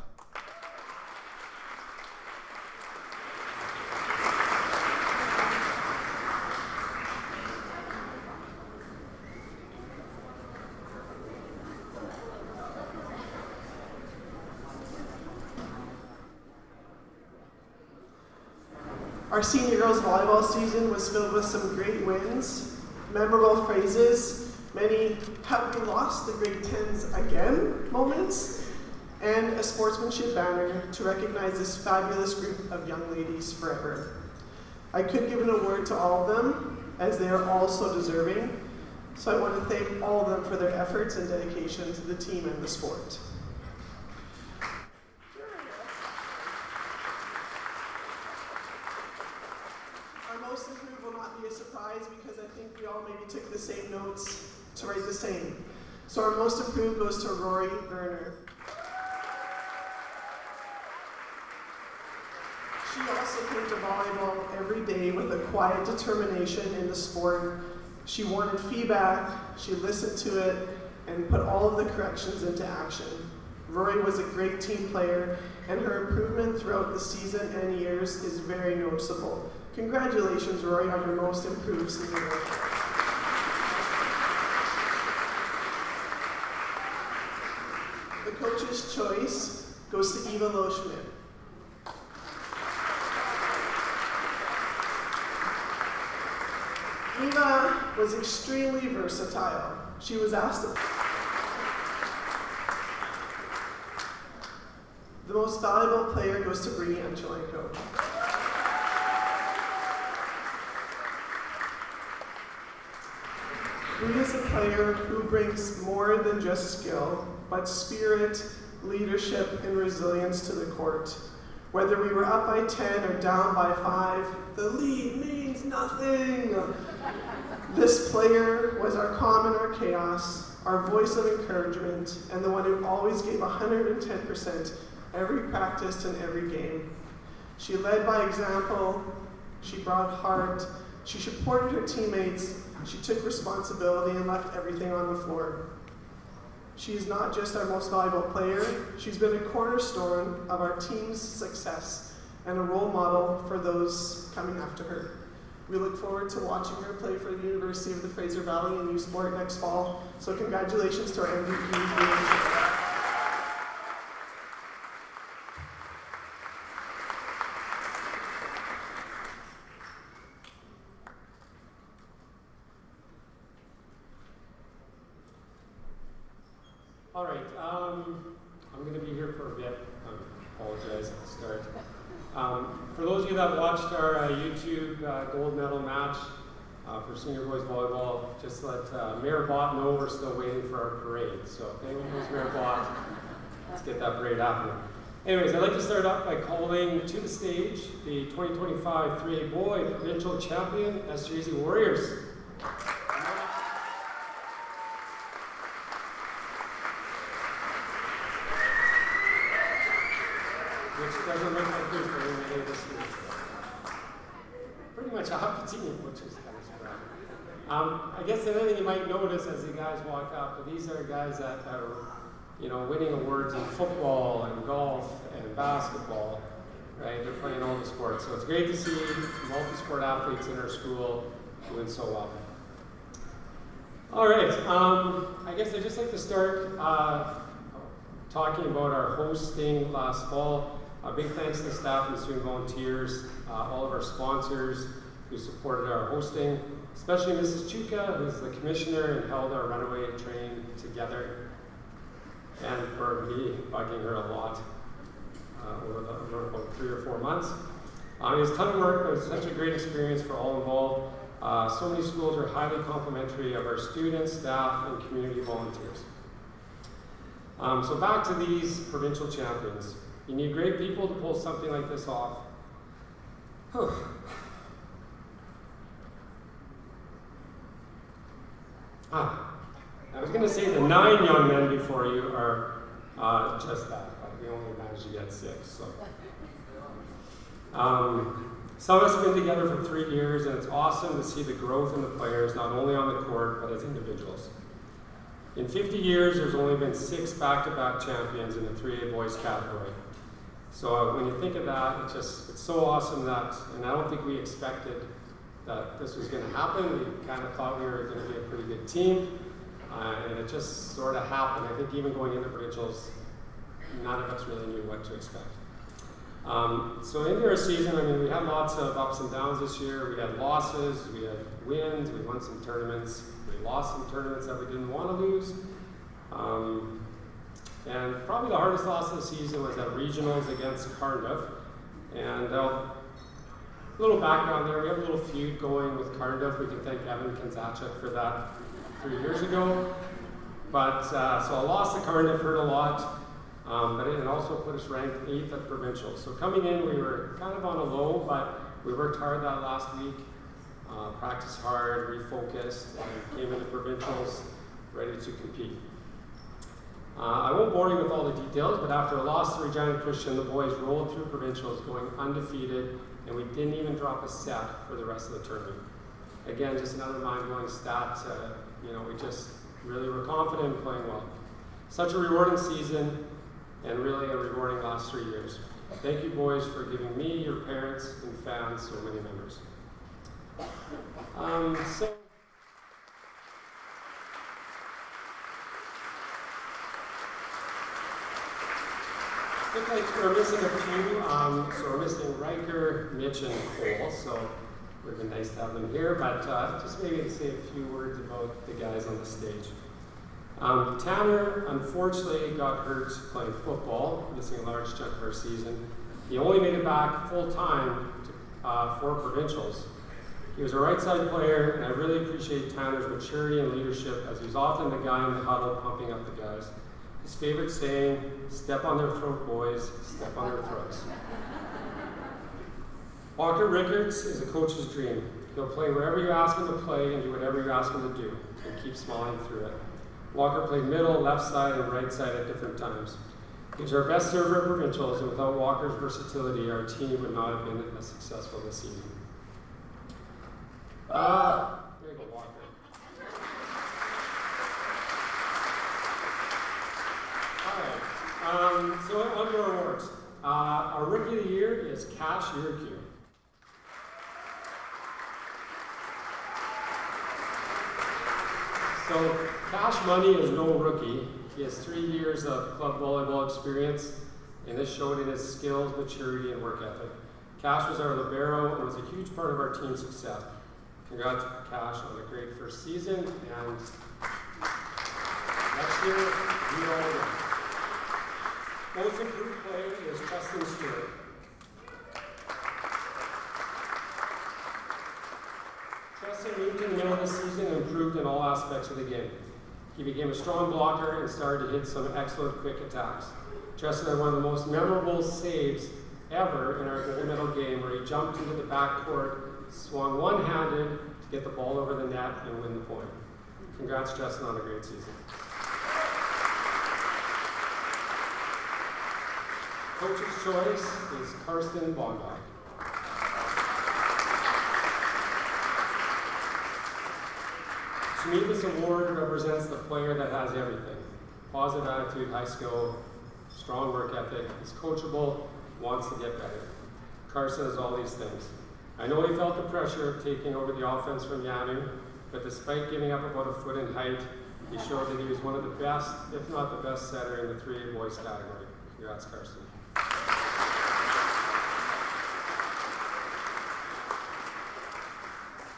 Our senior girls volleyball season was filled with some great wins, memorable phrases, many "have we lost the grade 10s again" moments, and a sportsmanship banner to recognize this fabulous group of young ladies forever. I could give an award to all of them, as they are all so deserving, so I want to thank all of them for their efforts and dedication to the team and the sport. Most improved will not be a surprise because I think we all maybe took the same notes to write the same. So our most improved goes to Rory Werner. She also came to volleyball every day with a quiet determination in the sport. She wanted feedback, she listened to it, and put all of the corrections into action. Rory was a great team player, and her improvement throughout the season and years is very noticeable. Congratulations, Rory, on your most improved season. The coach's choice goes to Eva Loschmidt. Eva was extremely versatile. She was asked to The most valuable player goes to Bree Anchelenko. Bree is a player who brings more than just skill, but spirit, leadership, and resilience to the court. Whether we were up by 10 or down by 5, the lead means nothing. This player was our calm in our chaos, our voice of encouragement, and the one who always gave 110% every practice and every game. She led by example, she brought heart, she supported her teammates, she took responsibility and left everything on the floor. She is not just our most valuable player, she's been a cornerstone of our team's success and a role model for those coming after her. We look forward to watching her play for the University of the Fraser Valley in youth sport next fall. So congratulations to our MVP. All right, I'm going to be here for a bit. I apologize at the start. For those of you that watched our YouTube gold medal match for senior boys volleyball, just let Mayor Bott know we're still waiting for our parade. So if anyone knows Mayor Bott, let's get that parade happening. Anyways, I'd like to start off by calling to the stage the 2025 3A Boy Provincial Champion, Esterhazy Warriors. Which doesn't look like this for any day this year. Pretty much a hockey team, which is kind of surprising. I guess another thing you might notice as the guys walk up, but these are guys that are, winning awards in football and golf and basketball, right? They're playing all the sports. So it's great to see multi-sport athletes in our school doing so well. All right, I guess I'd just like to start talking about our hosting last fall. A big thanks to the staff and student volunteers, all of our sponsors who supported our hosting, especially Mrs. Chuka, who's the commissioner and held our runaway train together, and for me bugging her a lot over about 3 or 4 months. It was a ton of work, but it was such a great experience for all involved. So many schools are highly complimentary of our students, staff, and community volunteers. So back to these provincial champions. You need great people to pull something like this off. I was going to say the 9 young men before you are just that, but we only managed to get 6. So. Some of us have been together for 3 years, and it's awesome to see the growth in the players, not only on the court, but as individuals. In 50 years, there's only been 6 back-to-back champions in the 3A boys category. So when you think of that, it's so awesome that, and I don't think we expected that this was going to happen. We kind of thought we were going to be a pretty good team, and it just sort of happened. I think even going into provincials, none of us really knew what to expect. So into our season, we had lots of ups and downs this year. We had losses, we had wins, we won some tournaments, we lost some tournaments that we didn't want to lose. And probably the hardest loss of the season was at regionals against Cardiff. And a little background there, we have a little feud going with Cardiff. We can thank Evan Kanzacek for that 3 years ago. But so a loss to Cardiff hurt a lot, but it also put us ranked 8th at provincial. So coming in, we were kind of on a low, but we worked hard that last week, practiced hard, refocused, and came into provincials ready to compete. I won't bore you with all the details, but after a loss to Regina Christian, the boys rolled through provincials going undefeated, and we didn't even drop a set for the rest of the tournament. Again, just another mind-blowing stat. We just really were confident in playing well. Such a rewarding season, and really a rewarding last 3 years. Thank you, boys, for giving me, your parents, and fans so many members. Looks like we're missing a few. So we're missing Riker, Mitch, and Cole. So it would have been nice to have them here, but just maybe to say a few words about the guys on the stage. Tanner unfortunately got hurt playing football, missing a large chunk of our season. He only made it back full time for provincials. He was a right side player, and I really appreciate Tanner's maturity and leadership, as he's often the guy in the huddle pumping up the guys. His favorite saying, "Step on their throat, boys, step on their throats." Walker Rickards is a coach's dream. He'll play wherever you ask him to play and do whatever you ask him to do, and keep smiling through it. Walker played middle, left side, and right side at different times. He was our best server at provincials, and without Walker's versatility, our team would not have been as successful this season. There you go, Walker. All right, so on to our awards. Our Rookie of the Year is Cash Yurku. So Cash Money is no rookie. He has 3 years of club volleyball experience, and this showed in his skills, maturity, and work ethic. Cash was our libero and was a huge part of our team's success. Congrats, Cash, on a great first season, and next year, we all win. Most improved player is Justin Stewart. Justin moved in the middle of the season and improved in all aspects of the game. He became a strong blocker and started to hit some excellent quick attacks. Justin had one of the most memorable saves ever in our gold medal game, where he jumped into the backcourt, swung one-handed to get the ball over the net and win the point. Congrats, Justin, on a great season. Coach's choice is Karsten Bondock. To me, this award represents the player that has everything. Positive attitude, high skill, strong work ethic, is coachable, wants to get better. Karsten has all these things. I know he felt the pressure of taking over the offense from Yanu, but despite giving up about a foot in height, he showed that he was one of the best, if not the best setter in the 3A boys category. Congrats, Karsten.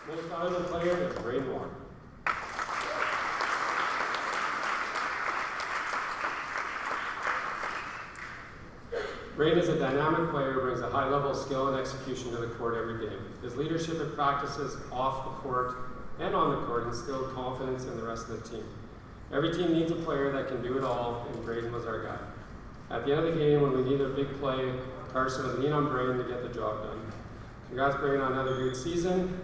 Most valuable player is Braden Walker. Braden is a dynamic player who brings a high level of skill and execution to the court every game. His leadership at practices, off the court, and on the court instilled confidence in the rest of the team. Every team needs a player that can do it all, and Braden was our guy. At the end of the game, when we needed a big play, Carson would lean on Braden to get the job done. Congrats, Braden, on another great season,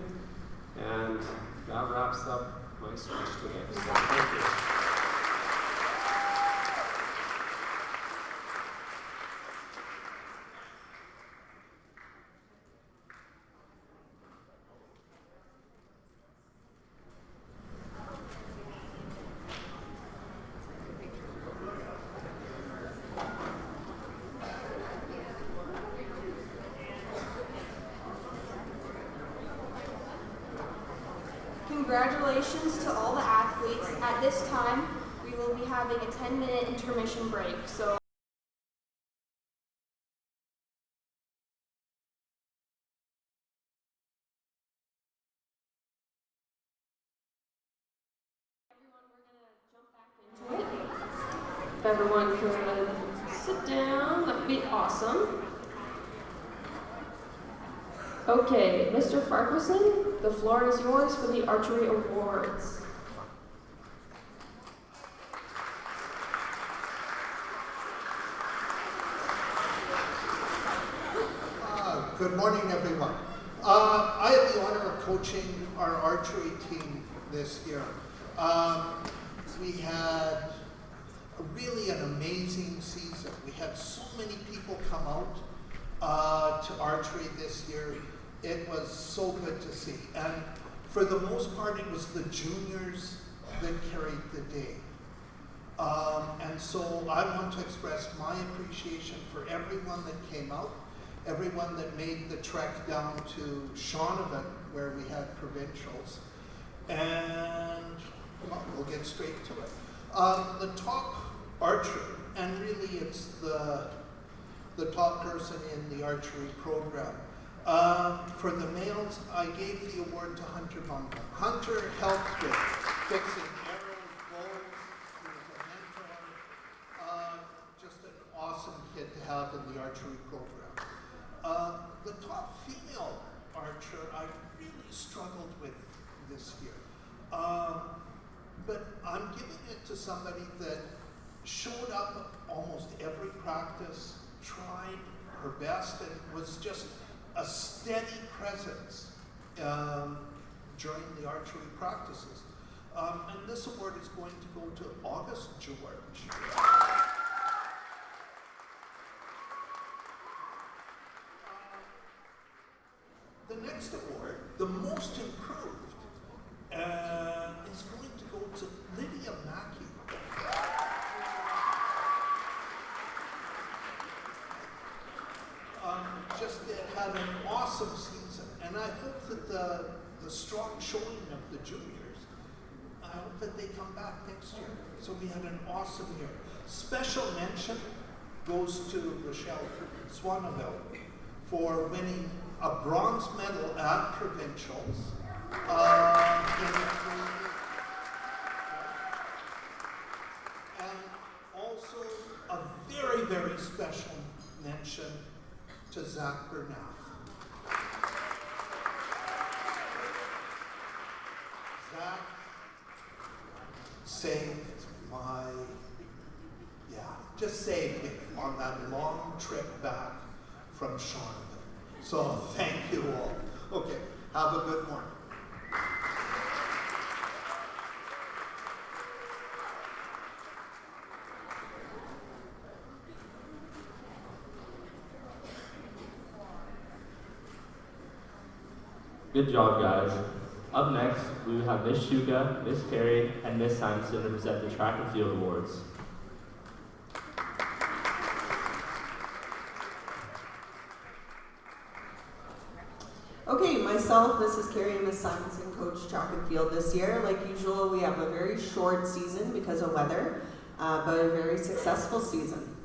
and that wraps up my speech today. So thank you. Congratulations to all the athletes. At this time, we will be having a 10-minute intermission break. So if everyone could sit down, that would be awesome. Okay, Mr. Farquharson, the floor is yours for the Archery Awards. Good morning, everyone. I have the honor of coaching our archery team this year. We had really an amazing season. We had so many people come out to archery this year. It was so good to see. And for the most part, it was the juniors that carried the day. And so I want to express my appreciation for everyone that came out, everyone that made the trek down to Shaunavon, where we had provincials. And well, we'll get straight to it. The top archer, and really it's the top person in the archery program. For the males, I gave the award to Hunter Bonda. Hunter helped with fixing arrows, bows, archery program. The top female archer I really struggled with this year. But I'm giving it to somebody that showed up almost every practice, tried her best, and was just a steady presence during the archery practices. And this award is going to go to August George. The next award, the most improved, is going to go to Lydia Mackey. Just had an awesome season, and I hope that the strong showing of the juniors, I hope that they come back next year. So we had an awesome year. Special mention goes to Rochelle Swaneville for winning a bronze medal at provincials. And also a very, very special mention to Zach Bernath. Zach saved just saved me on that long trip back from Charlotte. So thank you all. Okay, have a good morning. Good job, guys. Up next, we will have Miss Shuka, Miss Carey, and Miss Simonson to present the Track and Field Awards. Okay, myself, Mrs. Carey, and Miss Simonson coach track and field this year. Like usual, we have a very short season because of weather, but a very successful season.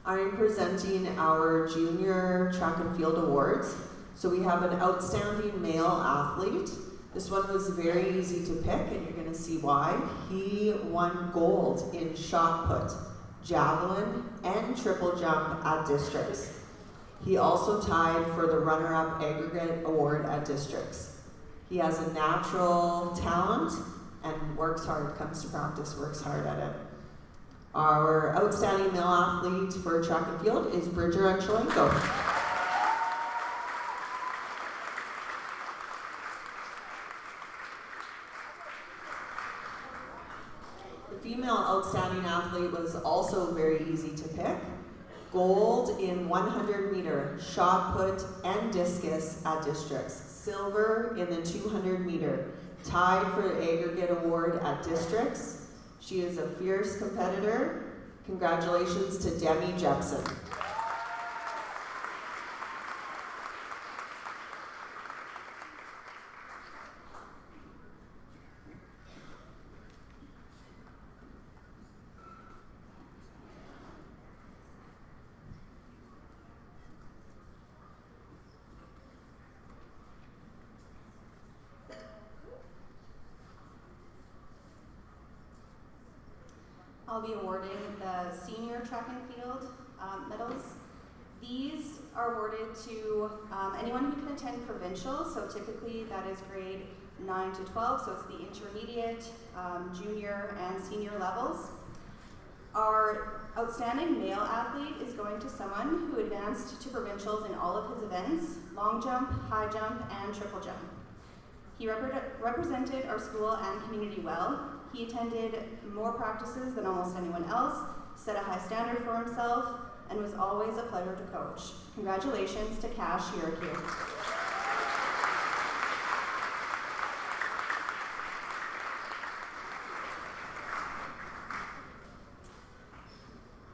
I'm presenting our junior track and field awards. So we have an outstanding male athlete. This one was very easy to pick, and you're going to see why. He won gold in shot put, javelin, and triple jump at districts. He also tied for the runner-up aggregate award at districts. He has a natural talent and works hard, comes to practice, works hard at it. Our outstanding male athlete for track and field is Bridger Ancholenko. Female outstanding athlete was also very easy to pick. Gold in 100 meter, shot put, and discus at districts. Silver in the 200 meter, tied for the aggregate award at districts. She is a fierce competitor. Congratulations to Demi Jepson. I'll be awarding the senior track and field medals. These are awarded to anyone who can attend provincial, so typically that is grade 9 to 12, so it's the intermediate, junior, and senior levels. Our outstanding male athlete is going to someone who advanced to provincials in all of his events, long jump, high jump, and triple jump. He represented our school and community well. He attended more practices than almost anyone else, set a high standard for himself, and was always a pleasure to coach. Congratulations to Cash Yurikyu.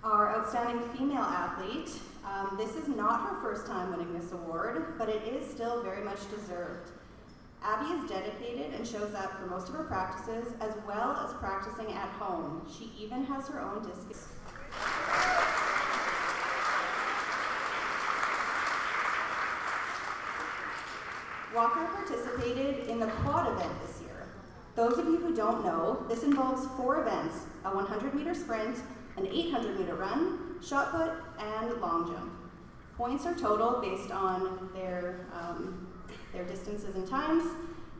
Our outstanding female athlete, this is not her first time winning this award, but it is still very much deserved. Abby is dedicated and shows up for most of her practices, as well as practicing at home. She even has her own discus. Walker participated in the quad event this year. Those of you who don't know, this involves 4 events, a 100-meter sprint, an 800-meter run, shot put, and long jump. Points are total based on their distances and times,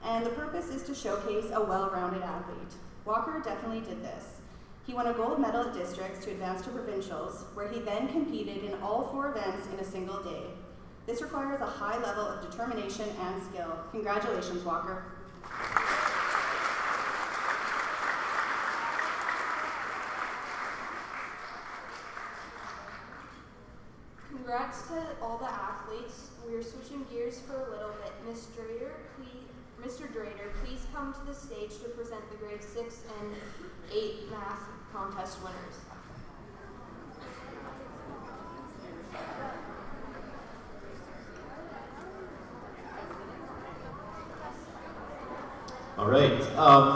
and the purpose is to showcase a well-rounded athlete. Walker definitely did this. He won a gold medal at districts to advance to provincials, where he then competed in all 4 events in a single day. This requires a high level of determination and skill. Congratulations, Walker. Congrats to all the athletes. We are switching gears for a little bit. Mr. Drader, please come to the stage to present the grade 6 and 8 math contest winners. All right,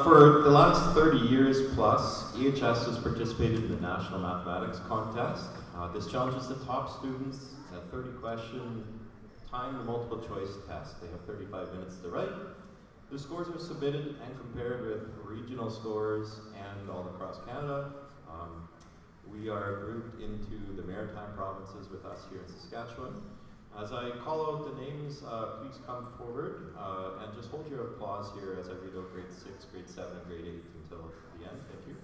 for the last 30 years plus, EHS has participated in the National Mathematics Contest. This challenges the top students. It's a 30-question timed multiple choice test. They have 35 minutes to write. The scores are submitted and compared with regional scores and all across Canada. We are grouped into the Maritime provinces with us here in Saskatchewan. As I call out the names, please come forward and just hold your applause here as I read out grade 6, grade 7, and grade 8 until the end. Thank you.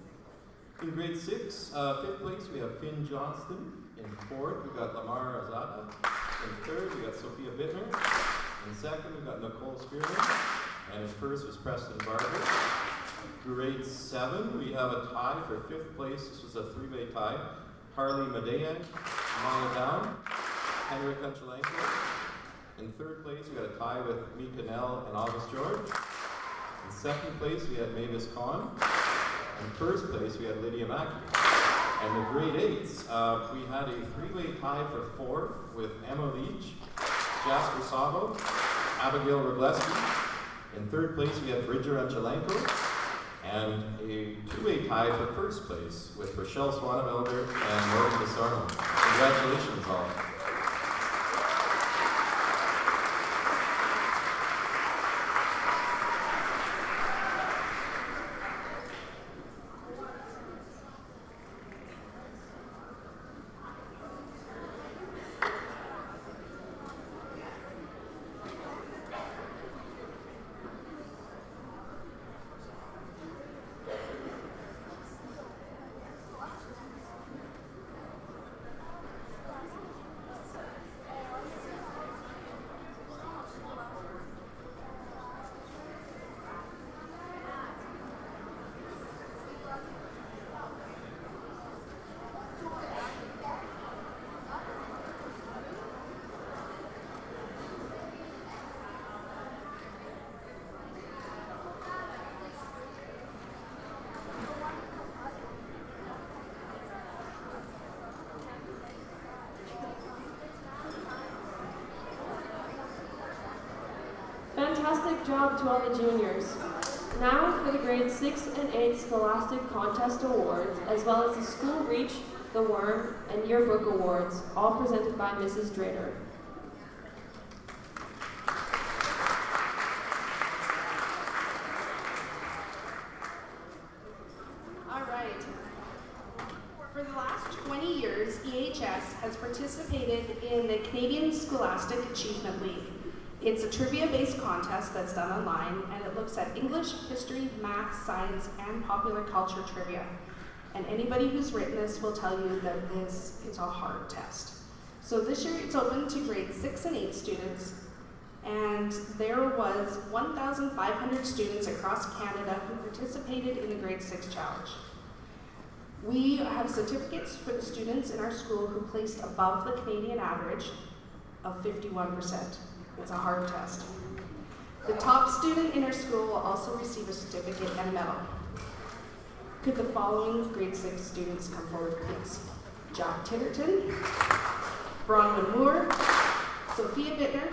In grade 6, 5th place, we have Finn Johnston. In 4th, we got Lamar Azada. In 3rd, we got Sophia Bittner. In 2nd, we got Nicole Spearman. And in 1st was Preston Barber. Grade 7, we have a tie for 5th place. This was a 3-way tie. Harley Medea, Maya Down, Henrik Unchelenko. In 3rd place, we got a tie with Mika Nell and August George. In 2nd place, we had Mavis Kahn. In 1st place, we had Lydia Mackey. And the grade 8s, we had a 3-way tie for 4th with Emma Leach, Jasper Sabo, Abigail Robleski. In 3rd place, we had Bridger Unchelenko. And a 2-way tie for 1st place with Rochelle Swanevelder and Morgan DeSarno. Congratulations all. Fantastic job to all the juniors. Now for the grade 6 and 8 Scholastic Contest Awards, as well as the School Reach, the Worm, and Yearbook Awards, all presented by Mrs. Drader. All right. For the last 20 years, EHS has participated in the Canadian Scholastic Achievement League. It's a trivia-based contest that's done online, and it looks at English, history, math, science, and popular culture trivia. And anybody who's written this will tell you that this is a hard test. So this year it's open to grade 6 and 8 students, and there was 1,500 students across Canada who participated in the grade 6 challenge. We have certificates for the students in our school who placed above the Canadian average of 51%. It's a hard test. The top student in our school will also receive a certificate and a medal. Could the following grade 6 students come forward, please? Jack Titterton, Bronwyn Moore, Sophia Bittner,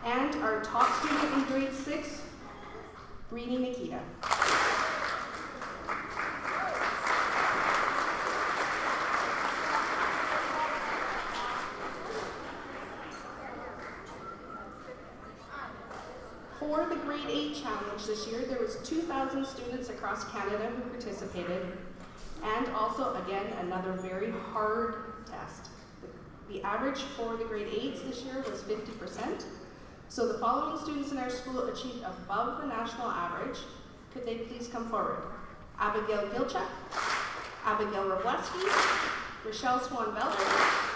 and our top student in grade 6, Breedy Nikita. For the grade 8 challenge this year, there was 2,000 students across Canada who participated, And also, again, another very hard test. The average for the grade 8s this year was 50%. So the following students in our school achieved above the national average. Could they please come forward? Abigail Gilchuk, Abigail Robleski, Rochelle Swan-Velder,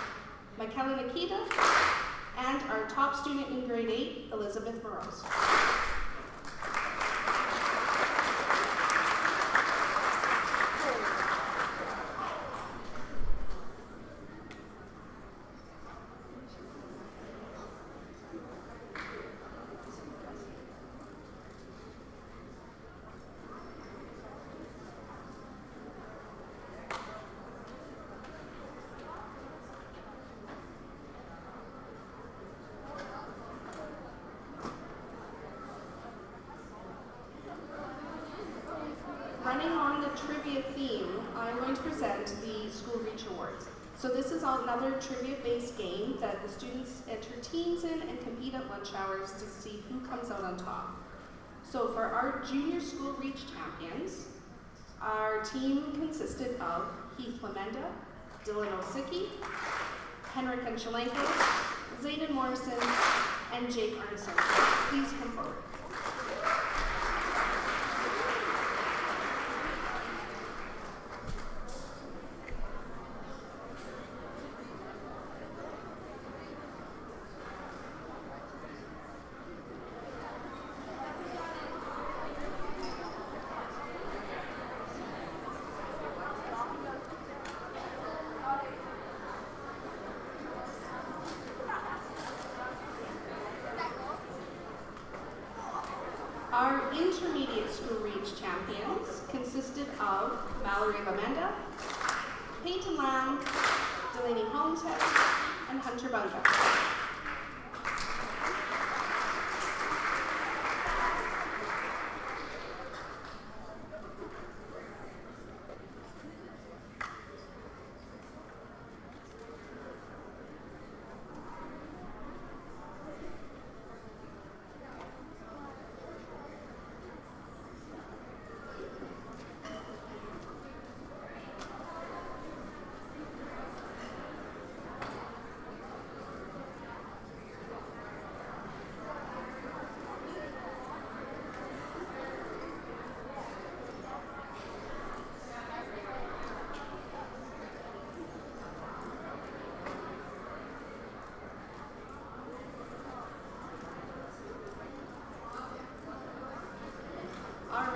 Michaela Nikita, and our top student in grade 8, Elizabeth Morose. Running on the trivia theme, I'm going to present the School Reach Awards. So this is another trivia-based game that the students enter teams in and compete at lunch hours to see who comes out on top. So for our junior School Reach champions, our team consisted of Heath Lamenda, Dylan Osicki, Henrik Anshelenko, Zayden Morrison, and Jake Arneson. Please come forward. Our intermediate School Reach champions consisted of Mallory Lamenda, Peyton Lamb, Delaney Holmeshead, and Hunter Bunga.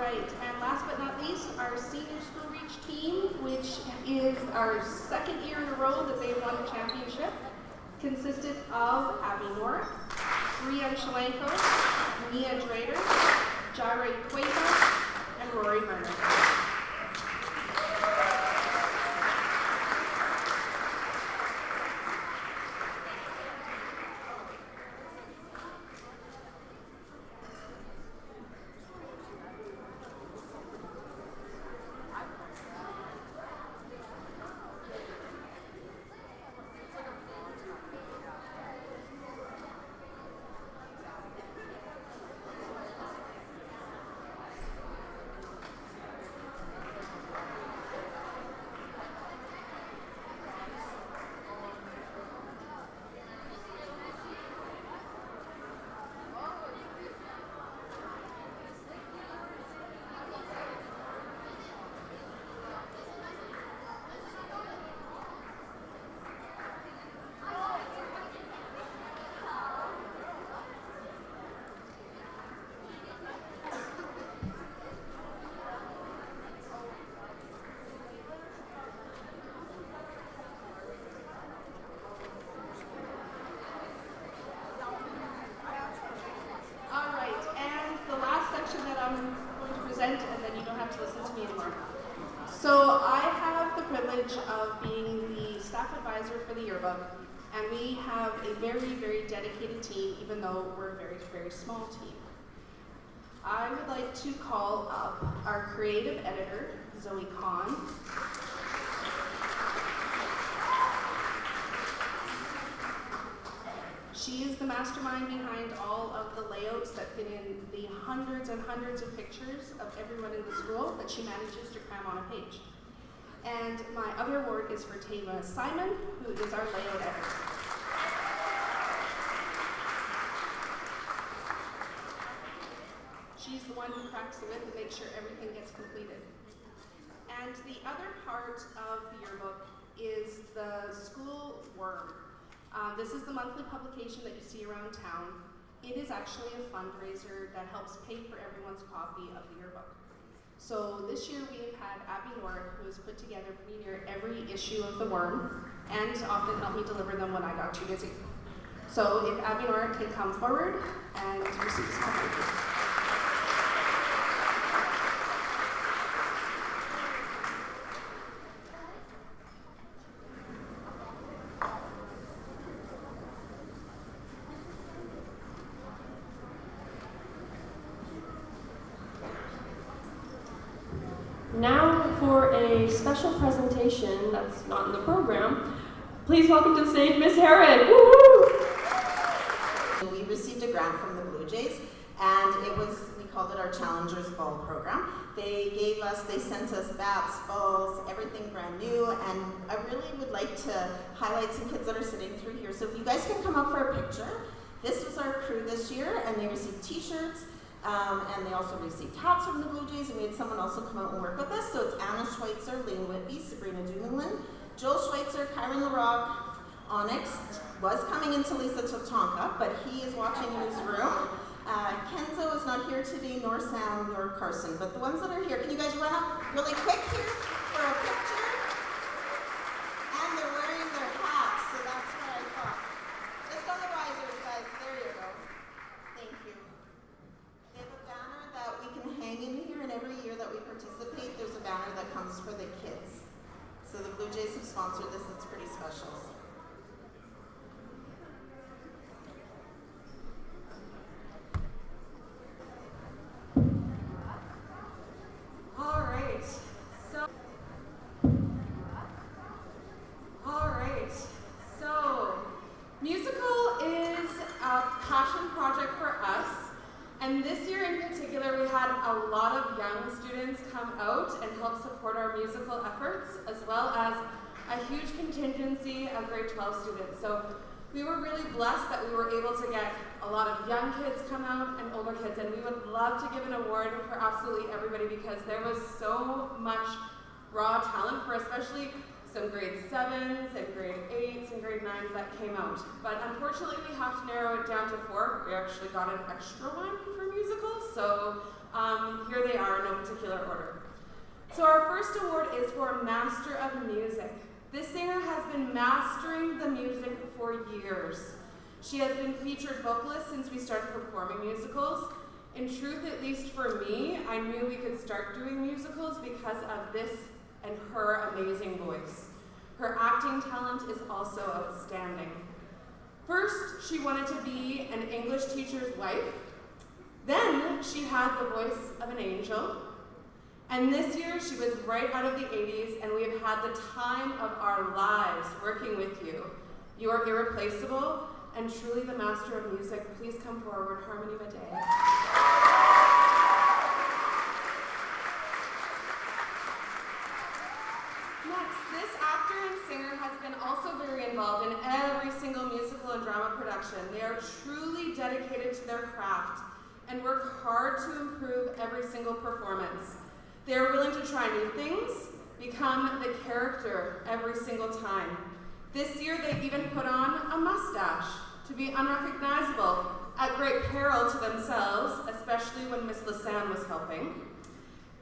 And last but not least, our senior School Reach team, which is our second year in a row that they've won a championship, consisted of Abby Norick, Rhea Shalenko, Nia Drader, Jared Quasar, and Rory Verner. And then you don't have to listen to me anymore. So I have the privilege of being the staff advisor for the yearbook, and we have a very, very dedicated team, even though we're a very, very small team. I would like to call up our creative editor, Zoe Kahn. She is the mastermind behind all of the layouts that fit in the hundreds and hundreds of pictures of everyone in the school that she manages to cram on a page. And my other award is for Tama Simon, who is our layout editor. She's the one who cracks the whip and makes sure everything gets completed. And the other part of the yearbook is the school worm. This is the monthly publication that you see around town. It is actually a fundraiser that helps pay for everyone's copy of the yearbook. So this year we have had Abby Norick, who has put together pretty near every issue of the worm, and often helped me deliver them when I got too busy. So if Abby Norick can come forward and receive this copy. Now for a special presentation that's not in the program, please welcome to the stage Miss Herod. Woo-hoo! We received a grant from the Blue Jays, and we called it our Challengers Ball program. They sent us bats, balls, everything brand new, and I really would like to highlight some kids that are sitting through here. So if you guys can come up for a picture. This was our crew this year, and they received t-shirts, and they also received hats from the Blue Jays, and we had someone also come out and work with us. So it's Anna Schweitzer, Lane Whitby, Sabrina Dumoulin, Joel Schweitzer, Kyron LaRock, Onyx was coming into Lisa Tatanka, but he is watching in his room. Kenzo is not here today, nor Sam, nor Carson. But the ones that are here, can you guys run up really quick here for a picture? And they're wearing their hats, so that's what I thought. Just on the risers, guys. There you go. Thank you. They have a banner that we can hang in here, and every year that we participate, there's a banner that comes for the kids. So the Blue Jays have sponsored this. It's pretty special. So musical is a passion project for us, and this year in particular we had a lot of young students come out and help support our musical efforts, as well as a huge contingency of grade 12 students. So we were really blessed that we were able to get a lot of young kids come out and older kids, and we would love to give an award for absolutely everybody because there was so much raw talent for especially some grade 7s and grade 8s and grade 9s that came out. But unfortunately we have to narrow it down to 4. We actually got an extra one for musicals, so here they are in no particular order. So our first award is for Master of Music. This singer has been mastering the music for years. She has been featured vocalist since we started performing musicals. In truth, at least for me, I knew we could start doing musicals because of this and her amazing voice. Her acting talent is also outstanding. First, she wanted to be an English teacher's wife. Then she had the voice of an angel. And this year, she was right out of the 80s, and we have had the time of our lives working with you. You are irreplaceable, and truly the master of music. Please come forward, Harmony Madej. Singer has been also very involved in every single musical and drama production. They are truly dedicated to their craft and work hard to improve every single performance. They are willing to try new things, become the character every single time. This year they even put on a mustache to be unrecognizable, at great peril to themselves, especially when Miss Lisanne was helping.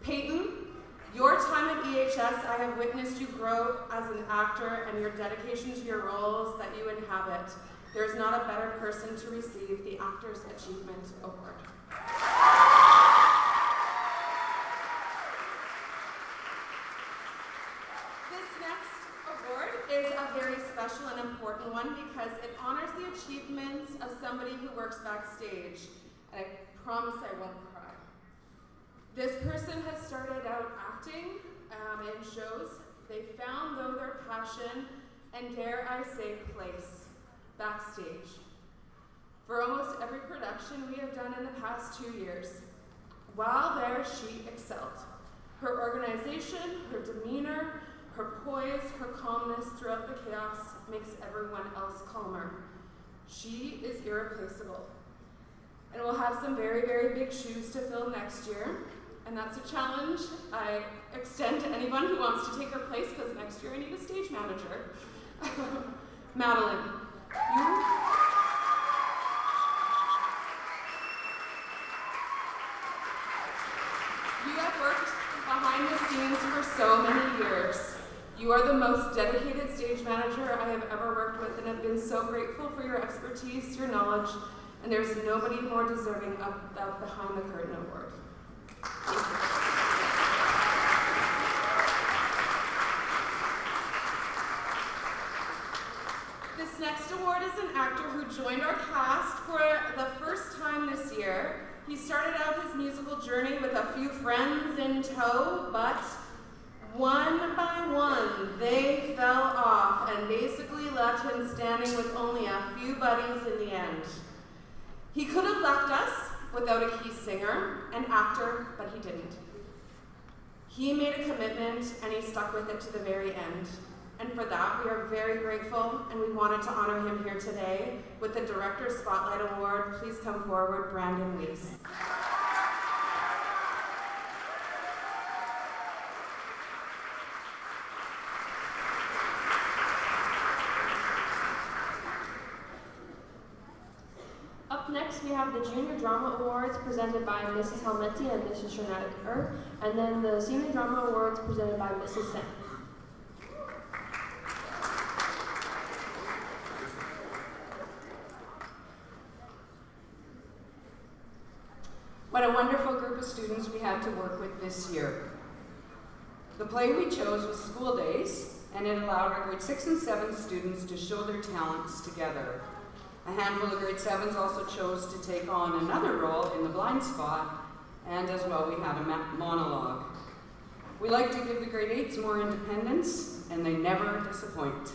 Peyton, your time at EHS, I have witnessed you grow as an actor and your dedication to your roles that you inhabit. There's not a better person to receive the Actor's Achievement Award. This next award is a very special and important one because it honors the achievements of somebody who works backstage. And I promise I won't cry. This person has started out acting in shows. They found, though, their passion and, dare I say, place backstage. For almost every production we have done in the past 2 years, while there, she excelled. Her organization, her demeanor, Her poise, her calmness throughout the chaos makes everyone else calmer. She is irreplaceable. And we'll have some very, very big shoes to fill next year. And that's a challenge I extend to anyone who wants to take her place, because next year I need a stage manager. Madeline, you have worked behind the scenes for so many years. You are the most dedicated stage manager I have ever worked with, and have been so grateful for your expertise, your knowledge, and there's nobody more deserving of the Behind the Curtain Award. Thank you. This next award is an actor who joined our cast for the first time this year. He started out his musical journey with a few friends in tow, but one by one, they fell off and basically left him standing with only a few buddies in the end. He could have left us without a key singer and actor, but he didn't. He made a commitment and he stuck with it to the very end. And for that, we are very grateful, and we wanted to honor him here today with the Director Spotlight Award. Please come forward, Brandon Weiss. Up next, we have the Junior Drama Awards presented by Mrs. Helmetti and Mrs. Shernatic, and then the Senior Drama Awards presented by Mrs. Sen. What a wonderful group of students we had to work with this year. The play we chose was School Days, and it allowed our grade 6 and 7 students to show their talents together. A handful of grade 7s also chose to take on another role in the blind spot, and as well we had a monologue. We like to give the grade 8s more independence, and they never disappoint.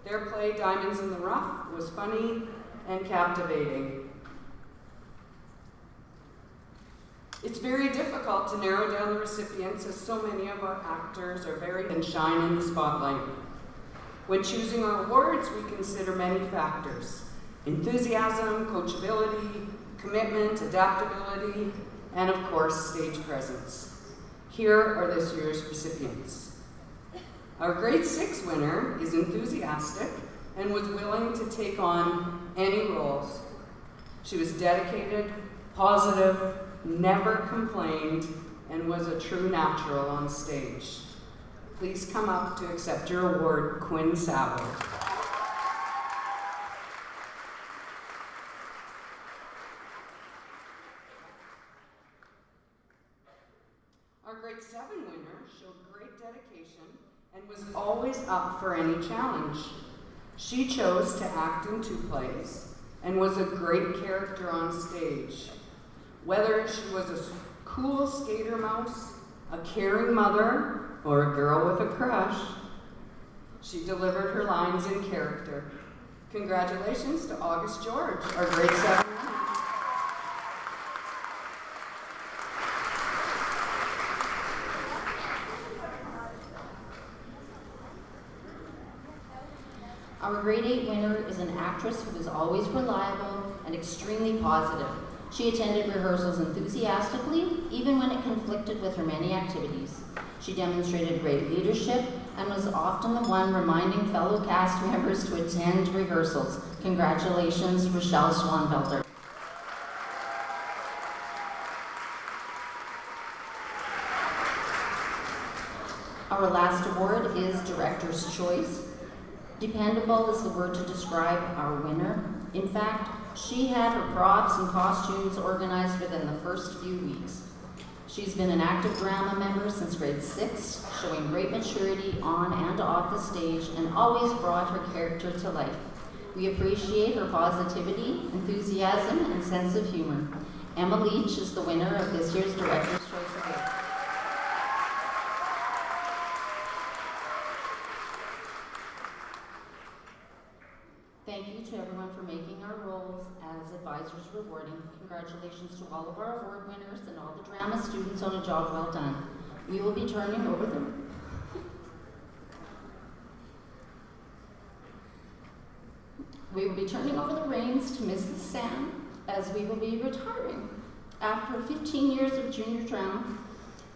Their play, Diamonds in the Rough, was funny and captivating. It's very difficult to narrow down the recipients, as so many of our actors are very and shine in the spotlight. When choosing our awards, we consider many factors: enthusiasm, coachability, commitment, adaptability, and of course, stage presence. Here are this year's recipients. Our grade 6 winner is enthusiastic and was willing to take on any roles. She was dedicated, positive, never complained, and was a true natural on stage. Please come up to accept your award, Quinn Savo. Our grade 7 winner showed great dedication and was always up for any challenge. She chose to act in 2 plays and was a great character on stage. Whether she was a cool skater mouse, a caring mother, or a girl with a crush, she delivered her lines in character. Congratulations to August George, our grade 7 winner. Our grade 8 winner is an actress who is always reliable and extremely positive. She attended rehearsals enthusiastically, even when it conflicted with her many activities. She demonstrated great leadership and was often the one reminding fellow cast members to attend rehearsals. Congratulations, Rochelle Swanfelter. Our last award is Director's Choice. Dependable is the word to describe our winner. In fact, she had her props and costumes organized within the first few weeks. She's been an active drama member since grade 6, showing great maturity on and off the stage, and always brought her character to life. We appreciate her positivity, enthusiasm, and sense of humor. Emma Leach is the winner of this year's Director's Choice Award. Thank you to everyone for making our roles as advisors rewarding. Congratulations to all of our award winners and all the drama students on a job well done. We will be turning over the We will be turning over the reins to Mrs. Sam as we will be retiring. After 15 years of junior drama,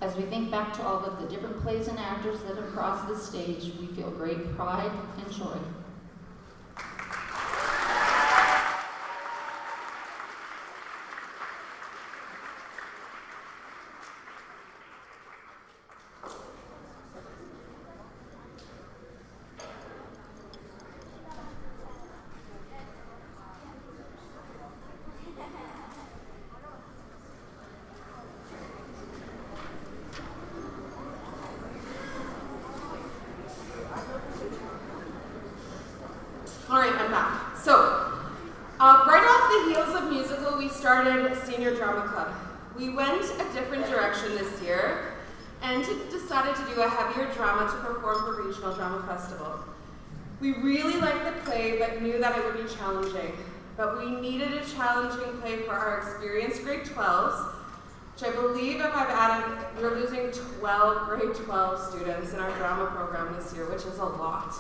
as we think back to all of the different plays and actors that have crossed this stage, we feel great pride and joy. Alright, I'm back. So, right off the heels of musical, we started Senior Drama Club. We went a different direction this year and decided to do a heavier drama to perform for Regional Drama Festival. We really liked the play but knew that it would be challenging. But we needed a challenging play for our experienced grade 12s, which I believe if I've added, we're losing 12 grade 12 students in our drama program this year, which is a lot.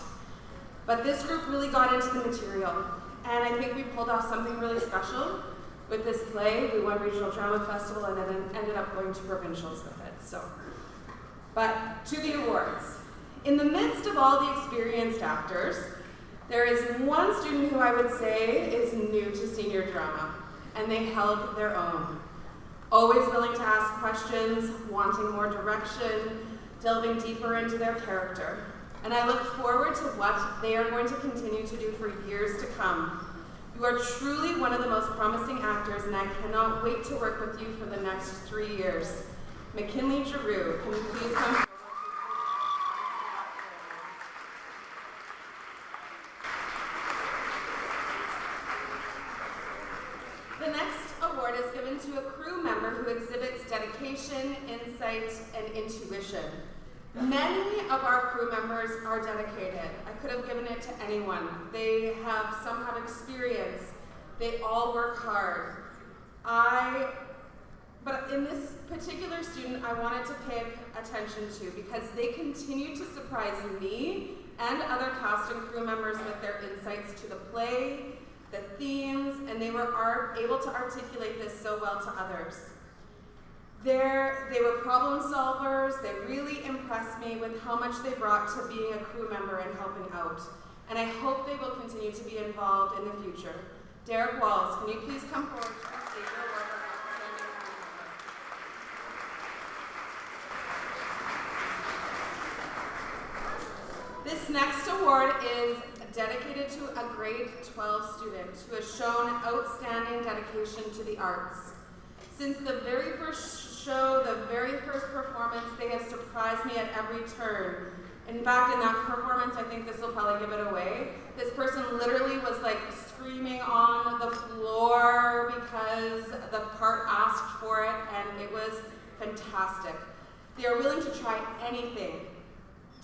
But this group really got into the material, and I think we pulled off something really special with this play. We won Regional Drama Festival and then ended up going to provincials with it. But to the awards. In the midst of all the experienced actors, there is one student who I would say is new to senior drama, and they held their own. Always willing to ask questions, wanting more direction, delving deeper into their character. And I look forward to what they are going to continue to do for years to come. You are truly one of the most promising actors, and I cannot wait to work with you for the next 3 years. McKinley Giroux, can you please come forward? The next award is given to a crew member who exhibits dedication, insight, and intuition. Many of our crew members are dedicated. I could have given it to anyone. Some have experience. They all work hard. But in this particular student, I wanted to pay attention to because they continue to surprise me and other cast and crew members with their insights to the play, the themes, and they were able to articulate this so well to others. They were problem solvers. They really impressed me with how much they brought to being a crew member and helping out. And I hope they will continue to be involved in the future. Derek Walls, can you please come forward to receive your award for outstanding crew member. This next award is dedicated to a grade 12 student who has shown outstanding dedication to the arts. Since the very first show, the very first performance, they have surprised me at every turn. In fact, in that performance, I think this will probably give it away. This person literally was like screaming on the floor because the part asked for it, and it was fantastic. They are willing to try anything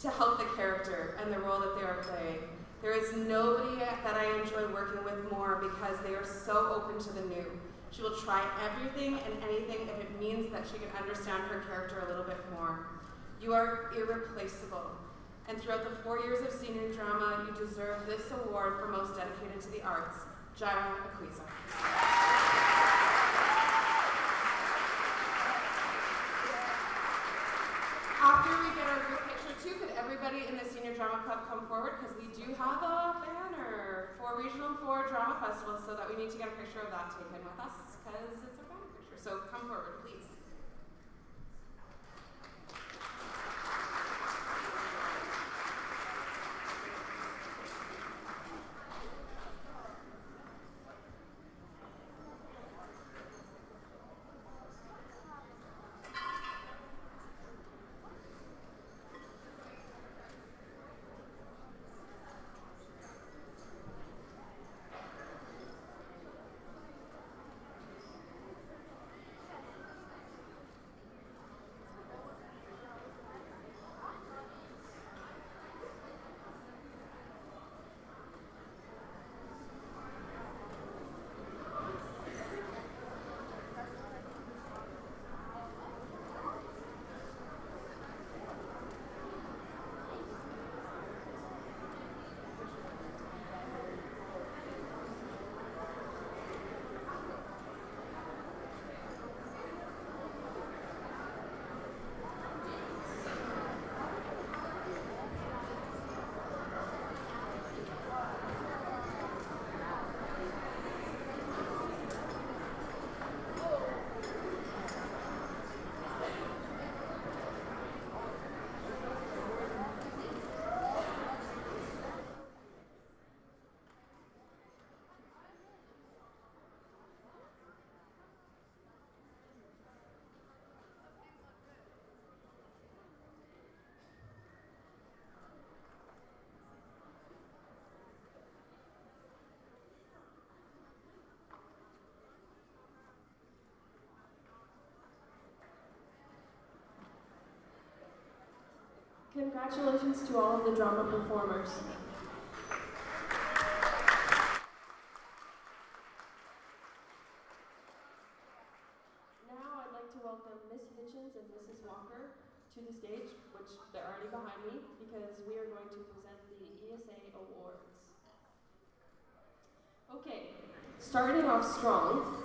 to help the character and the role that they are playing. There is nobody that I enjoy working with more because they are so open to the new. She will try everything and anything if it means that she can understand her character a little bit more. You are irreplaceable. And throughout the 4 years of senior drama, you deserve this award for most dedicated to the arts. Jaira Akwiza. After we get our group picture too, could everybody in the Senior Drama Club come forward? Because we do have a banner for Regional 4 Drama Festival, so that we need to get a picture of that taken with us, because it's our banner picture. So come forward, please. Congratulations to all of the drama performers. Now I'd like to welcome Miss Hitchens and Mrs. Walker to the stage, which they're already behind me, because we are going to present the ESA Awards. Okay, starting off strong,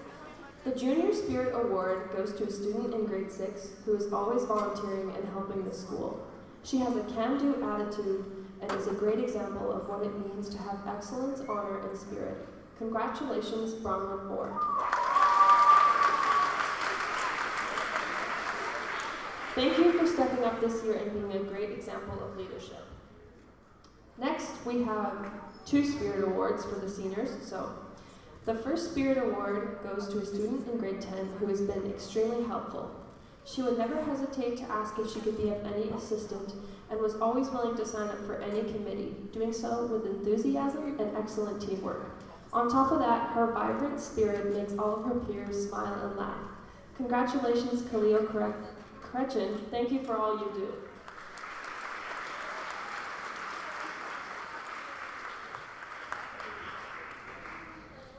the Junior Spirit Award goes to a student in grade 6 who is always volunteering and helping the school. She has a can-do attitude and is a great example of what it means to have excellence, honor, and spirit. Congratulations, Bronwyn Moore. Thank you for stepping up this year and being a great example of leadership. Next, we have 2 Spirit Awards for the seniors. So, the first Spirit Award goes to a student in grade 10 who has been extremely helpful. She would never hesitate to ask if she could be of any assistance and was always willing to sign up for any committee, doing so with enthusiasm and excellent teamwork. On top of that, her vibrant spirit makes all of her peers smile and laugh. Congratulations, Khalil Kretchen. Thank you for all you do.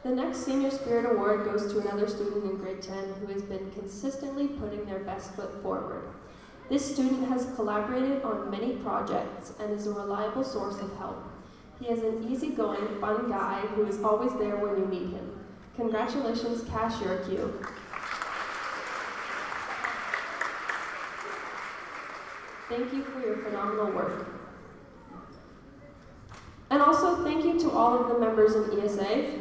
The next Senior Spirit Award goes to another student in grade 10 who has been consistently putting their best foot forward. This student has collaborated on many projects and is a reliable source of help. He is an easygoing, fun guy who is always there when you meet him. Congratulations, Cash Yerkew. Thank you for your phenomenal work. And also, thank you to all of the members in ESA.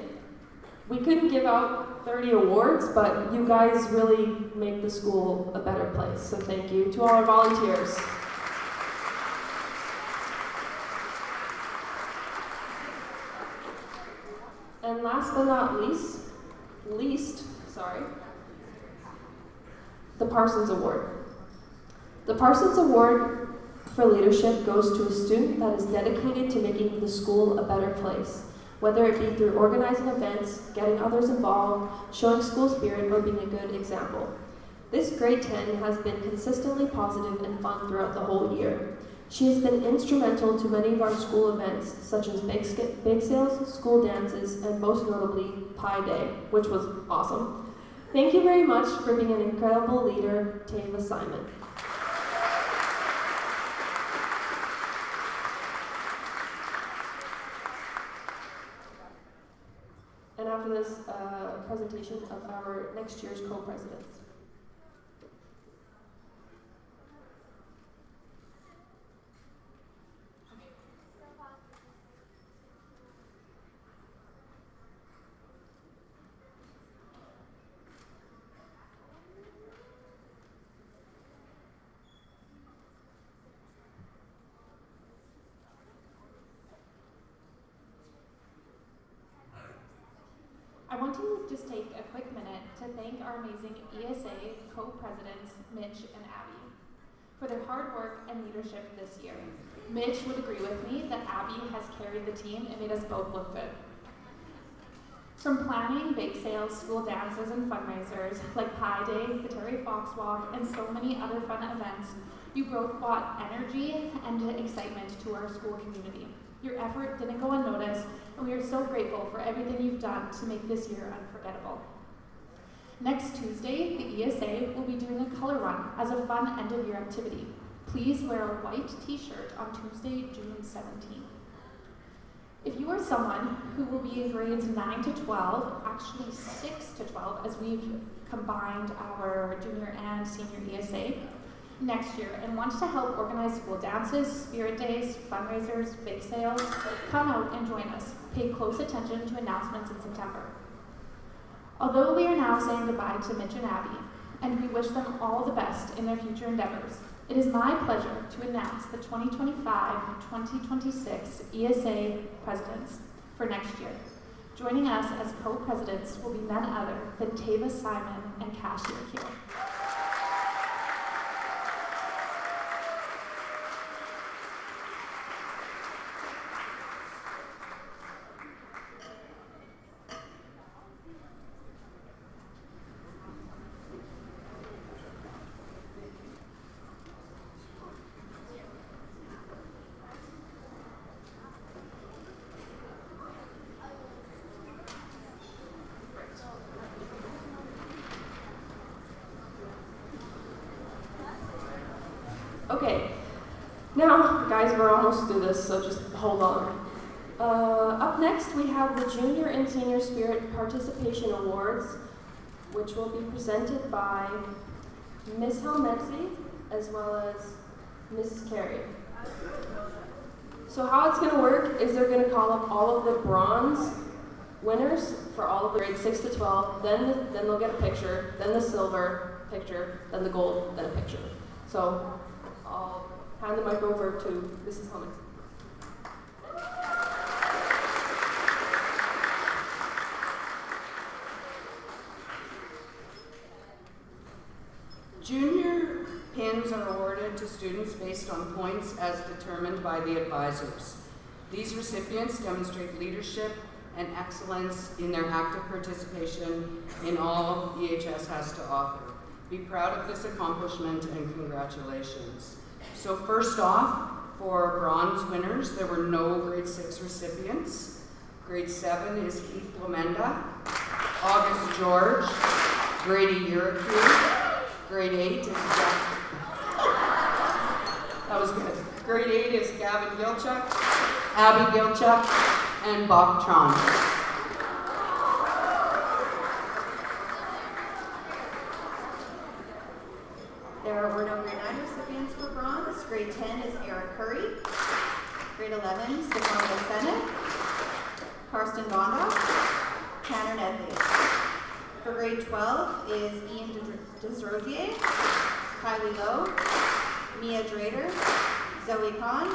We couldn't give out 30 awards, but you guys really make the school a better place. So thank you to all our volunteers. And last but not least, the Parsons Award. The Parsons Award for leadership goes to a student that is dedicated to making the school a better place, whether it be through organizing events, getting others involved, showing school spirit, or being a good example. This grade 10 has been consistently positive and fun throughout the whole year. She has been instrumental to many of our school events, such as bake sales, school dances, and most notably, Pi Day, which was awesome. Thank you very much for being an incredible leader, Tava Simon. And after this, presentation of our next year's co-presidents. I want to just take a quick minute to thank our amazing ESA co-presidents, Mitch and Abby, for their hard work and leadership this year. Mitch would agree with me that Abby has carried the team and made us both look good. From planning bake sales, school dances, and fundraisers like Pi Day, the Terry Fox Walk, and so many other fun events, you both brought energy and excitement to our school community. Your effort didn't go unnoticed, and we are so grateful for everything you've done to make this year unforgettable. Next Tuesday, the ESA will be doing a color run as a fun end-of-year activity. Please wear a white t-shirt on Tuesday, June 17th. If you are someone who will be in grades 9 to 12, actually 6 to 12, as we've combined our junior and senior ESA, next year and wants to help organize school dances, spirit days, fundraisers, bake sales, come out and join us. Pay close attention to announcements in September. Although we are now saying goodbye to Mitch and Abby, and we wish them all the best in their future endeavors, it is my pleasure to announce the 2025-2026 ESA presidents for next year. Joining us as co-presidents will be none other than Tava Simon and Cash Yerkew. Now, guys, we're almost through this, so just hold on. Up next, we have the Junior and Senior Spirit Participation Awards, which will be presented by Ms. Helmetzi as well as Mrs. Carey. So how it's going to work is they're going to call up all of the bronze winners for all of the grades 6 to 12, then they'll get a picture, then the silver picture, then the gold, then a picture. So I'll hand the mic over to Mrs. Helmetzi. Junior pins are awarded to students based on points as determined by the advisors. These recipients demonstrate leadership and excellence in their active participation in all EHS has to offer. Be proud of this accomplishment and congratulations. So first off, for bronze winners, there were no grade 6 recipients. Grade 7 is Keith Lamenda, August George, Grady Uricu. Grade 8 is that was good. Grade 8 is Gavin Gilchuk, Abby Gilchuk, and Bob Tron. There were no grade 9 recipients for bronze. Grade 10 is Eric Curry. Grade 11, Stefan Bosenic, Karsten Gonda, Tanner Nedley. For grade 12 is Ian Desrosier, Kylie Lowe, Mia Drader, Zoe Kahn,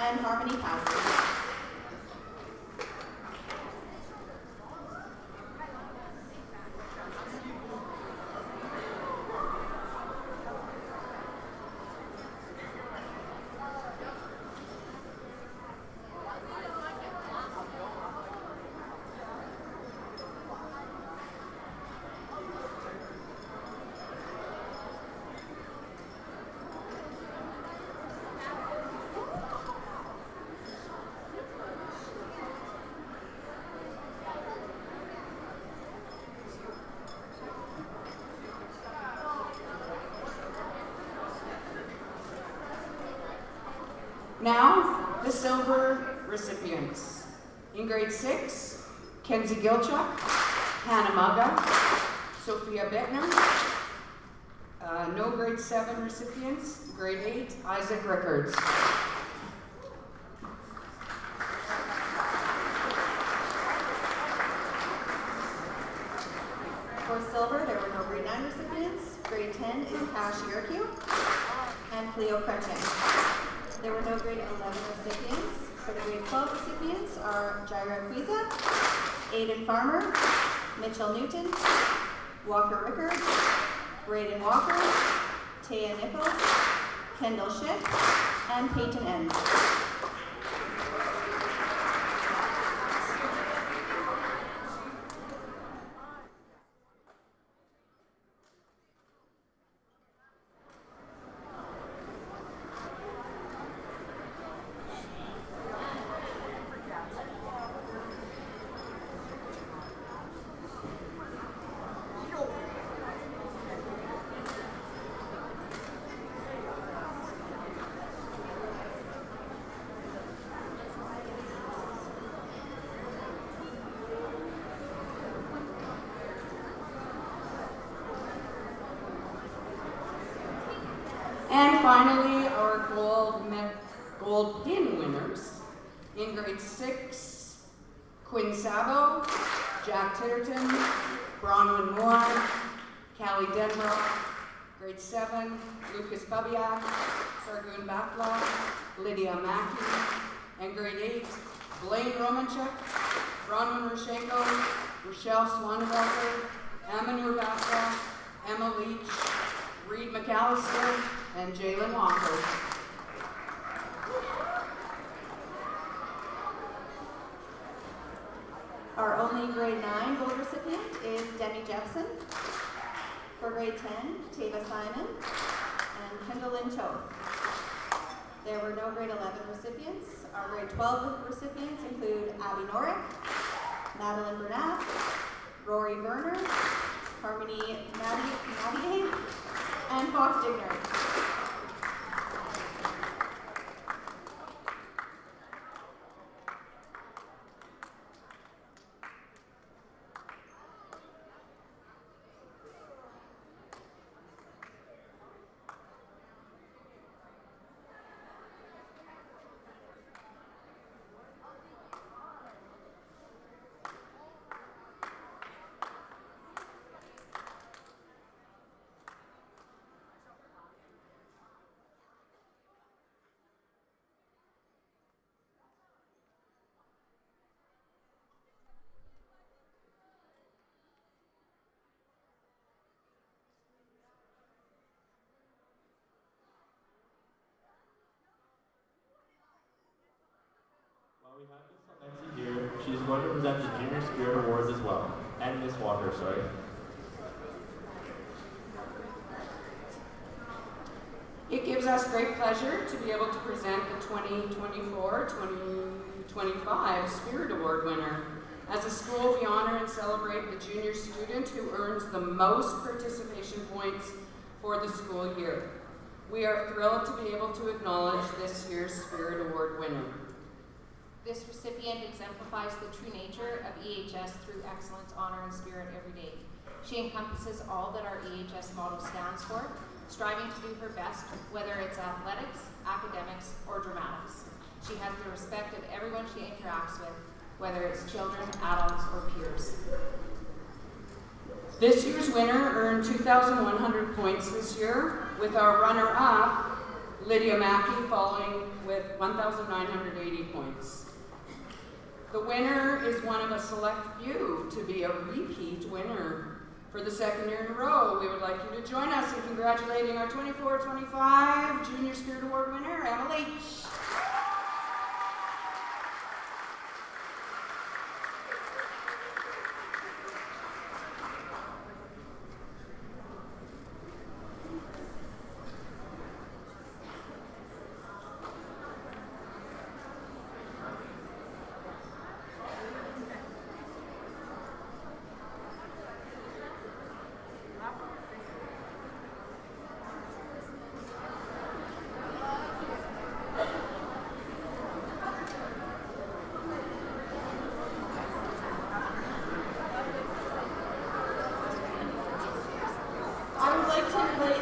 and Harmony Pasley. Now, the silver recipients. In grade 6, Kenzie Gilchuk, Hannah Mugga, Sophia Bittner. No grade 7 recipients. Grade 8, Isaac Rickards. For silver, there were no grade 9 recipients. Grade 10 is Cash Uricu and Cleo Kretchen. There were no grade 11 recipients. So the grade 12 recipients are Jaira Quiza, Aiden Farmer, Mitchell Newton, Walker Rickards, Braden Walker, Taya Nichols, Kendall Schick, and Peyton Enns. And finally, our gold pin winners. In grade 6, Quinn Sabo, Jack Titterton, Bronwyn Moore, Callie Denbrock. Grade 7, Lucas Babiak, Sargun Batla, Lydia Mackey. And grade 8, Blaine Romanchuk, Bronwyn Rashenko, Rochelle Swanwalker, Amanur Batla, Emma Leach, Reed McAllister, and Jalen Walker. Our only grade 9 gold recipient is Demi Jepson. For grade 10, Tava Simon and Kendall Lynn Cho. There were no grade 11 recipients. Our grade 12 recipients include Abby Norick, Madeline Burnett, Rory Werner, Harmony Navier, and Fox Digner. we have Miss Nancy here, she's going to present the Junior Spirit Awards as well. And Miss Walker, sorry. It gives us great pleasure to be able to present the 2024-2025 Spirit Award winner. As a school, we honor and celebrate the junior student who earns the most participation points for the school year. We are thrilled to be able to acknowledge this year's Spirit Award winner. This recipient exemplifies the true nature of EHS through excellence, honor, and spirit every day. She encompasses all that our EHS model stands for, striving to do her best, whether it's athletics, academics, or dramatics. She has the respect of everyone she interacts with, whether it's children, adults, or peers. This year's winner earned 2,100 points this year, with our runner-up, Lydia Mackey, following with 1,980 points. The winner is one of a select few to be a repeat winner. For the second year in a row, we would like you to join us in congratulating our 24-25 Junior Spirit Award winner, Emily.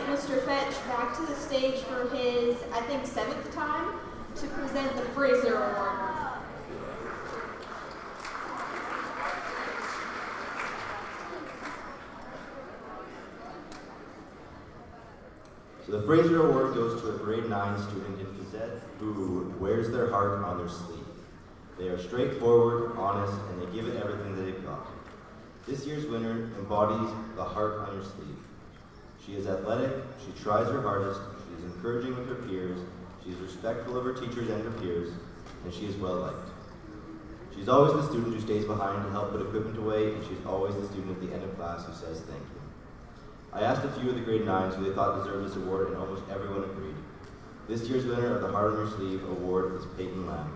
Mr. Fetch back to the stage for his, I think, 7th time to present the Fraser Award. So the Fraser Award goes to a grade 9 student in phys ed who wears their heart on their sleeve. They are straightforward, honest, and they give it everything that they've got. This year's winner embodies the heart on your sleeve. She is athletic, she tries her hardest, she is encouraging with her peers, she is respectful of her teachers and her peers, and she is well liked. She's always the student who stays behind to help put equipment away, and she's always the student at the end of class who says thank you. I asked a few of the grade 9s who they thought deserved this award, and almost everyone agreed. This year's winner of the Heart on Your Sleeve award is Peyton Lamb.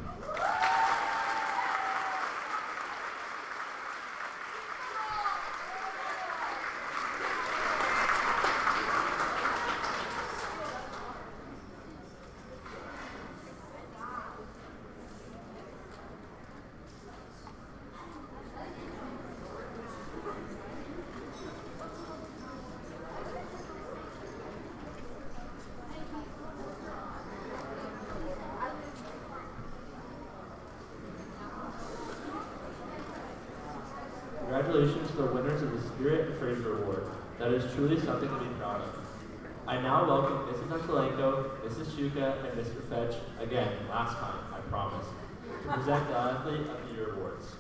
Congratulations to the winners of the Spirit Fraser Award. That is truly something to be proud of. I now welcome Mrs. Angelenko, Mrs. Shuka, and Mr. Fetch, again, last time, I promise, to present the Athlete of the Year Awards.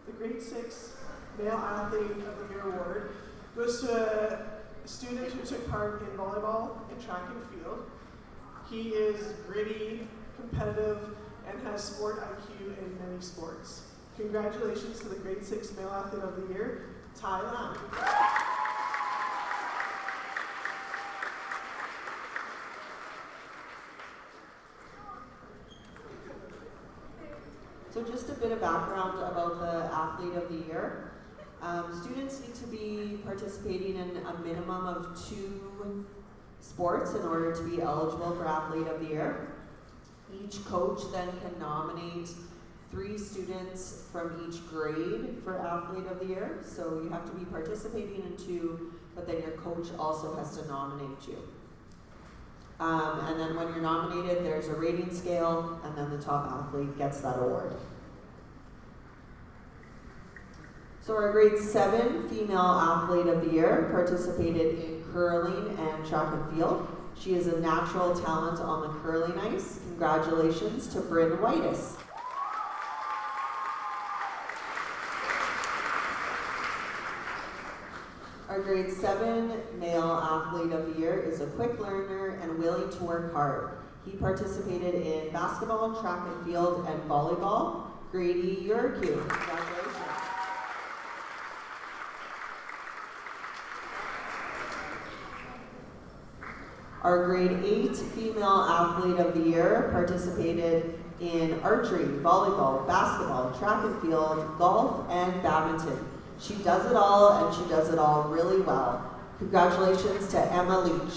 The Grade 6 Male Athlete of the Year Award goes to a student who took part in volleyball and track and field. He is gritty, competitive, and has sport IQ in many sports. Congratulations to the Grade 6 Male Athlete of the Year, Ty Lam. So just a bit of background about the Athlete of the Year. Students need to be participating in a minimum of 2 sports in order to be eligible for Athlete of the Year. Each coach then can nominate 3 students from each grade for Athlete of the Year. So you have to be participating in 2, but then your coach also has to nominate you. And then when you're nominated, there's a rating scale, and then the top athlete gets that award. So our grade 7 female athlete of the year participated in curling and track and field. She is a natural talent on the curling ice. Congratulations to Bryn Whitus. Our grade 7 male athlete of the year is a quick learner and willing to work hard. He participated in basketball, track and field, and volleyball. Grady Yurku, congratulations. Our grade 8 female athlete of the year participated in archery, volleyball, basketball, track and field, golf, and badminton. She does it all, and she does it all really well. Congratulations to Emma Leach.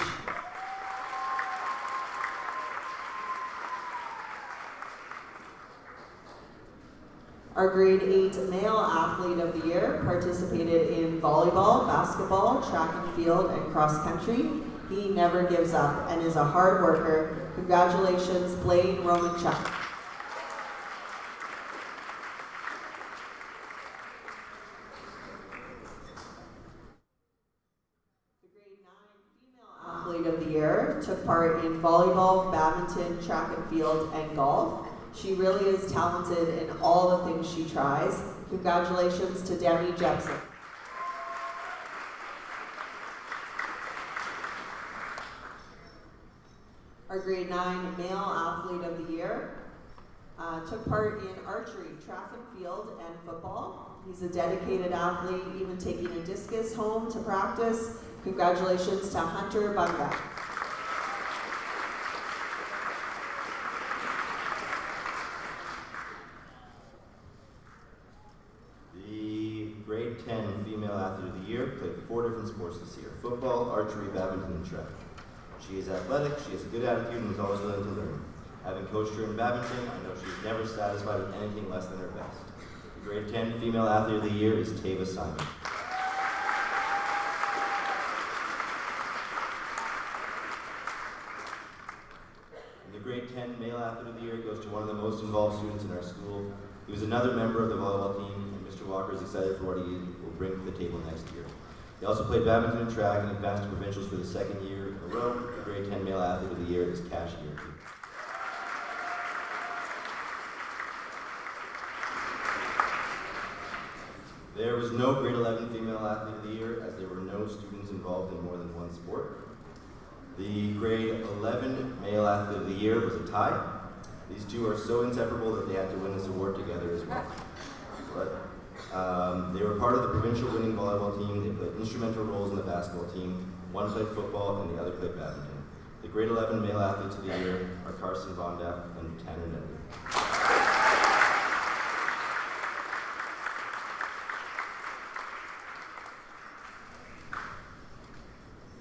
Our grade 8 male athlete of the year participated in volleyball, basketball, track and field, and cross country. He never gives up and is a hard worker. Congratulations, Blaine Romanchuk. The grade 9 female athlete of the year took part in volleyball, badminton, track and field, and golf. She really is talented in all the things she tries. Congratulations to Demi Jepson. Our grade 9 male athlete of the year took part in archery, track and field, and football. He's a dedicated athlete, even taking a discus home to practice. Congratulations to Hunter Bunga. The grade 10 female athlete of the year played 4 different sports this year: football, archery, badminton, and track. She is athletic, she has a good attitude, and is always willing to learn. Having coached her in badminton, I know she is never satisfied with anything less than her best. The grade 10 female athlete of the year is Tava Simon. And the grade 10 male athlete of the year goes to one of the most involved students in our school. He was another member of the volleyball team, and Mr. Walker is excited for what he will bring to the table next year. He also played badminton and track and advanced to provincials for the 2nd year in a row. The grade 10 male athlete of the year is Cash Yurku. There was no grade 11 female athlete of the year, as there were no students involved in more than one sport. The grade 11 male athlete of the year was a tie. These two are so inseparable that they had to win this award together as well. But they were part of the provincial winning volleyball team. They played instrumental roles in the basketball team. One played football and the other played badminton. The grade 11 male athletes of the year are Carson Vonda and Tanner Nedley.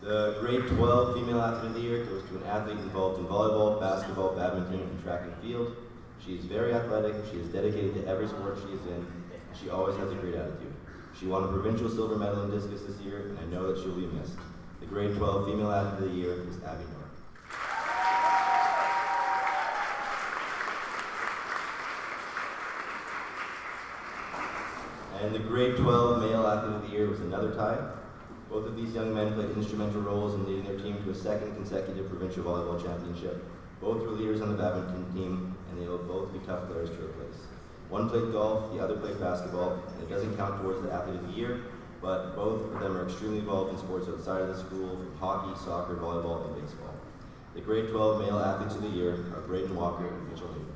The grade 12 female athlete of the year goes to an athlete involved in volleyball, basketball, badminton, and track and field. She is very athletic, she is dedicated to every sport she is in, and she always has a great attitude. She won a provincial silver medal in discus this year, and I know that she'll be missed. The grade 12 female athlete of the year is Abby North. And the grade 12 male athlete of the year was another tie. Both of these young men played instrumental roles in leading their team to a 2nd consecutive provincial volleyball championship. Both were leaders on the badminton team, and they will both be tough players to replace. One played golf, the other played basketball, and it doesn't count towards the athlete of the year, but both of them are extremely involved in sports outside of the school, from hockey, soccer, volleyball, and baseball. The grade 12 male athletes of the year are Braden Walker and Mitchell Hayden.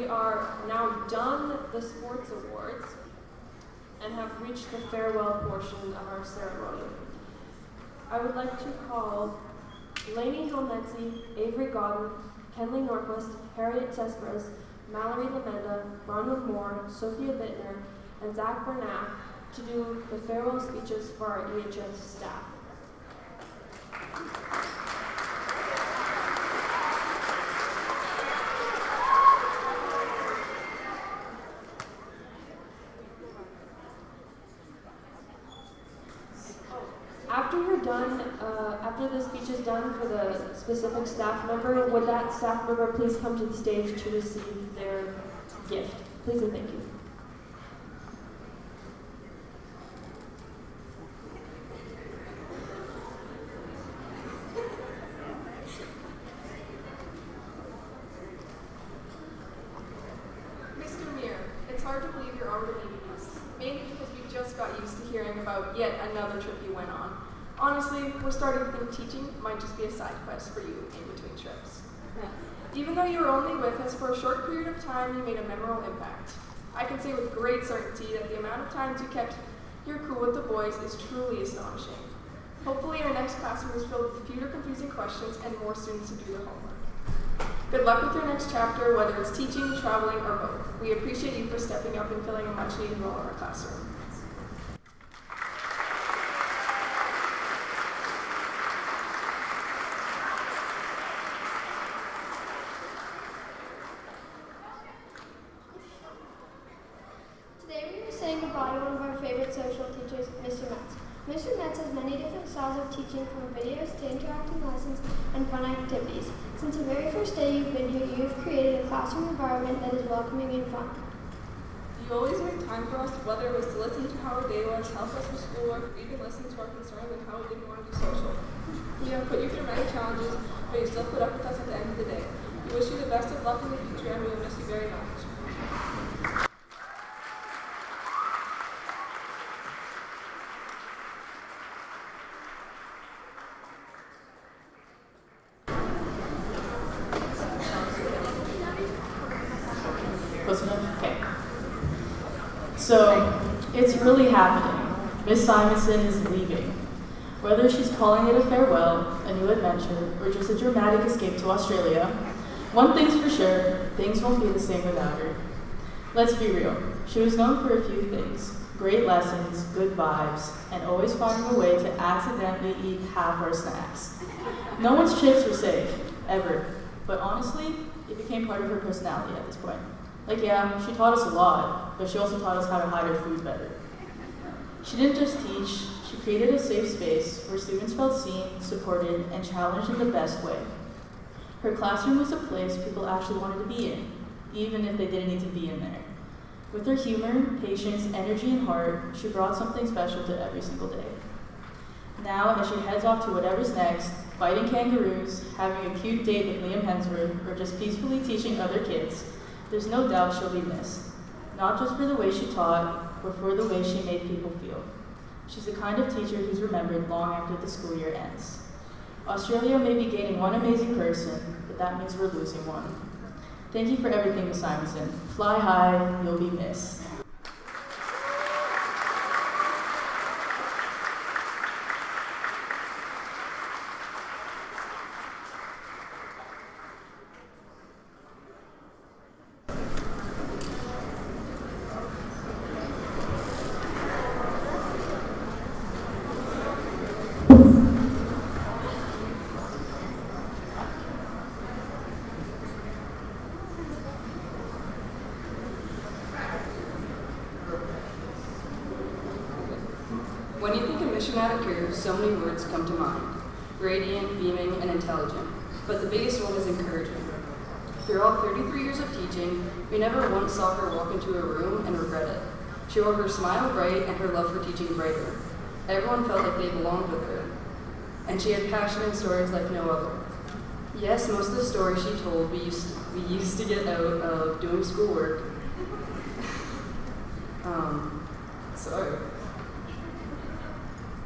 we are now done the sports awards and have reached the farewell portion of our ceremony. I would like to call Lainey Helmetzi, Avery Godden, Kenley Norquist, Harriet Cesperas, Mallory Lamenda, Ronald Moore, Sophia Bittner, and Zach Bernat to do the farewell speeches for our EHS staff. After you're done, after the speech is done for the specific staff member, would that staff member please come to the stage to receive their gift? Please and thank you. Mr. Muir, it's hard to believe you're already leaving us, mainly because we just got used to hearing about yet another trip you went on. Honestly, we're starting to think teaching might just be a side quest for you in between trips. Even though you were only with us for a short period of time, you made a memorable impact. I can say with great certainty that the amount of times you kept your cool with the boys is truly astonishing. Hopefully our next classroom is filled with fewer confusing questions and more students to do the homework. Good luck with your next chapter, whether it's teaching, traveling, or both. We appreciate you for stepping up and filling a much needed role in our classroom. Today we are saying goodbye to one of our favorite social teachers, Mr. Metz. Mr. Metz has many different styles of teaching, from videos to interactive lessons and fun activities. Since the very first day you've been here, you've created a classroom environment that is welcoming and fun. You always make time for us, whether it was to listen to how our day was, help us with schoolwork, or even listen to our concerns and how we didn't want to be social. We have put you through many challenges, but you still put up with us at the end of the day. We wish you the best of luck in the future, and we will miss you very much. Close enough? Okay. So, it's really happening. Miss Simonson is leaving. Whether she's calling it a farewell, a new adventure, or just a dramatic escape to Australia, one thing's for sure, things won't be the same without her. Let's be real. She was known for a few things: great lessons, good vibes, and always finding a way to accidentally eat half our snacks. No one's chips were safe, ever. But honestly, it became part of her personality at this point. Like, yeah, she taught us a lot, but she also taught us how to hide our food better. She didn't just teach, she created a safe space where students felt seen, supported, and challenged in the best way. Her classroom was a place people actually wanted to be in, even if they didn't need to be in there. With her humor, patience, energy, and heart, she brought something special to every single day. Now, as she heads off to whatever's next, fighting kangaroos, having a cute date with Liam Hemsworth, or just peacefully teaching other kids, there's no doubt she'll be missed. Not just for the way she taught, but for the way she made people feel. She's the kind of teacher who's remembered long after the school year ends. Australia may be gaining one amazing person, but that means we're losing one. Thank you for everything, Ms. Simonson. Fly high, you'll be missed. When you think of mission at a career, so many words come to mind: radiant, beaming, and intelligent. But the biggest one is encouraging. Through all 33 years of teaching, we never once saw her walk into a room and regret it. She wore her smile bright and her love for teaching brighter. Everyone felt like they belonged with her. And she had passion and stories like no other. Yes, most of the stories she told we used to get out of doing schoolwork. Sorry.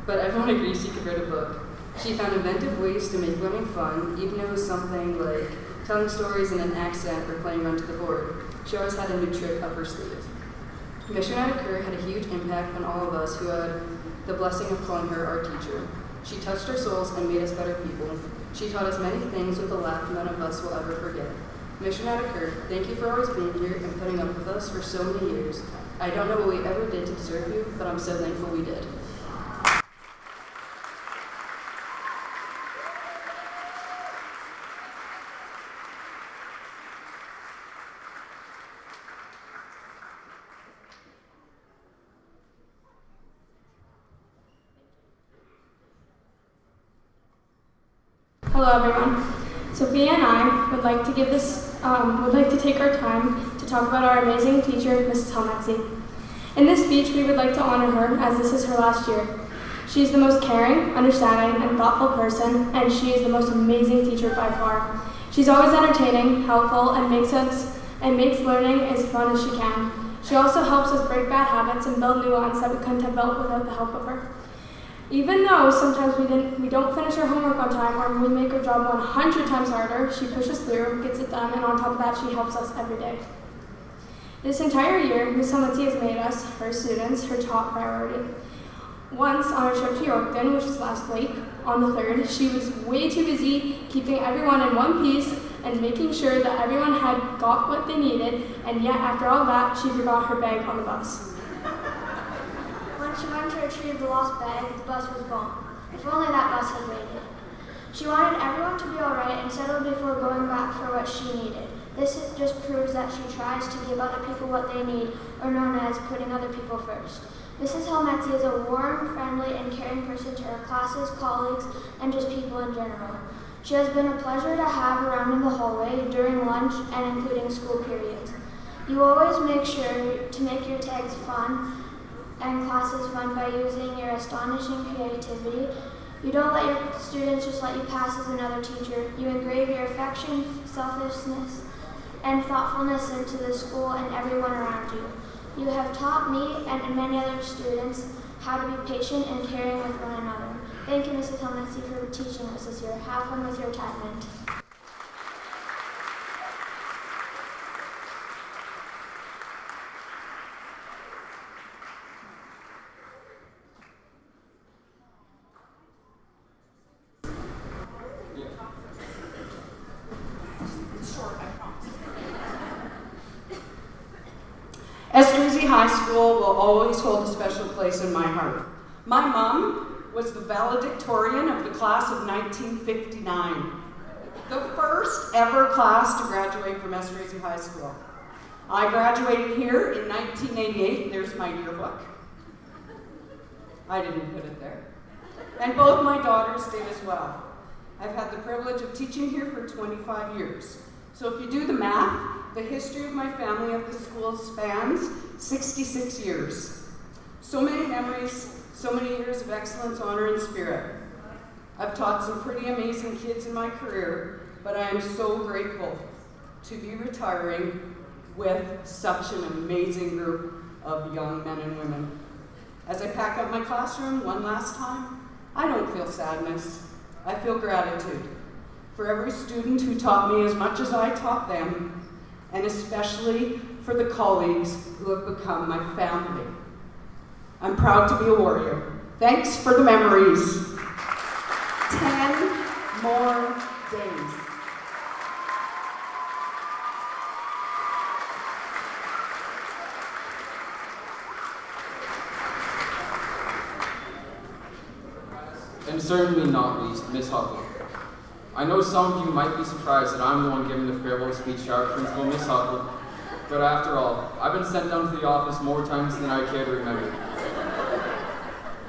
But everyone agrees she could write a book. She found inventive ways to make learning fun, even if it was something like telling stories in an accent or playing onto the board. She always had a new trick up her sleeve. Mission at Archery had a huge impact on all of us who had the blessing of calling her our teacher. She touched our souls and made us better people. She taught us many things with a laugh none of us will ever forget. Mission at Archery, thank you for always being here and putting up with us for so many years. I don't know what we ever did to deserve you, but I'm so thankful we did. Hello everyone. Sophia and I would like to take our time to talk about our amazing teacher, Mrs. Helmetzy. In this speech, we would like to honor her as this is her last year. She is the most caring, understanding, and thoughtful person, and she is the most amazing teacher by far. She's always entertaining, helpful, and makes learning as fun as she can. She also helps us break bad habits and build new ones that we couldn't have built without the help of her. Even though sometimes we don't finish our homework on time or we make our job 100 times harder, she pushes through, gets it done, and on top of that, she helps us every day. This entire year, Ms. Helmetzy has made us, her students, her top priority. Once on our trip to Yorkton, which was last week, on the 3rd, she was way too busy keeping everyone in one piece and making sure that everyone had got what they needed, and yet after all that, she forgot her bag on the bus. When she went to retrieve the lost bag, the bus was gone. If only that bus had waited. She wanted everyone to be alright and settled before going back for what she needed. This just proves that she tries to give other people what they need, or known as putting other people first. Mrs. Helmetzy is a warm, friendly, and caring person to her classes, colleagues, and just people in general. She has been a pleasure to have around in the hallway, during lunch, and including school periods. You always make sure to make your tags fun and classes fun by using your astonishing creativity. You don't let your students just let you pass as another teacher. You engrave your affection, selflessness, and thoughtfulness into the school and everyone around you. You have taught me and many other students how to be patient and caring with one another. Thank you, Mrs. Helmetzy, for teaching us this year. Have fun with your retirement. Esterhazy High School will always hold a special place in my heart. My mom was the valedictorian of the class of 1959, the first ever class to graduate from Esterhazy High School. I graduated here in 1988. There's my yearbook. I didn't put it there. And both my daughters did as well. I've had the privilege of teaching here for 25 years. So if you do the math, the history of my family at the school spans 66 years. So many memories, so many years of excellence, honor, and spirit. I've taught some pretty amazing kids in my career, but I am so grateful to be retiring with such an amazing group of young men and women. As I pack up my classroom one last time, I don't feel sadness, I feel gratitude for every student who taught me as much as I taught them, and especially for the colleagues who have become my family. I'm proud to be a warrior. Thanks for the memories. 10 more days. And certainly not least, Miss Huckle. I know some of you might be surprised that I'm the one giving the farewell speech to our principal, Miss Huckle, but after all, I've been sent down to the office more times than I care to remember.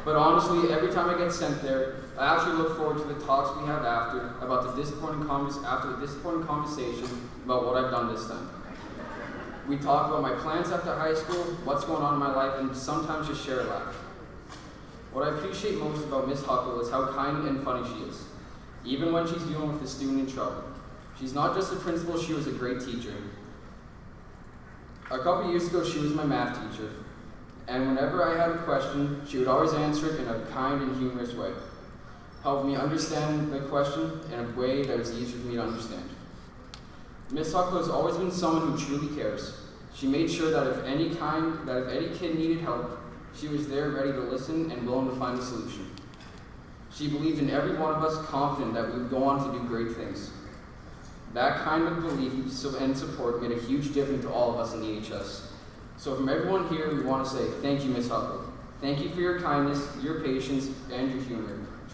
But honestly, every time I get sent there, I actually look forward to the talks we have after the disappointing conversation about what I've done this time. We talk about my plans after high school, what's going on in my life, and sometimes just share a laugh. What I appreciate most about Miss Huckle is how kind and funny she is, even when she's dealing with a student in trouble. She's not just a principal, she was a great teacher. A couple years ago, she was my math teacher, and whenever I had a question, she would always answer it in a kind and humorous way, help me understand the question in a way that was easier for me to understand. Miss Huckle has always been someone who truly cares. She made sure that if any kid needed help, she was there ready to listen and willing to find a solution. She believed in every one of us, confident that we would go on to do great things. That kind of belief and support made a huge difference to all of us in EHS. So from everyone here, we want to say thank you, Ms. Huckle. Thank you for your kindness, your patience, and your humor.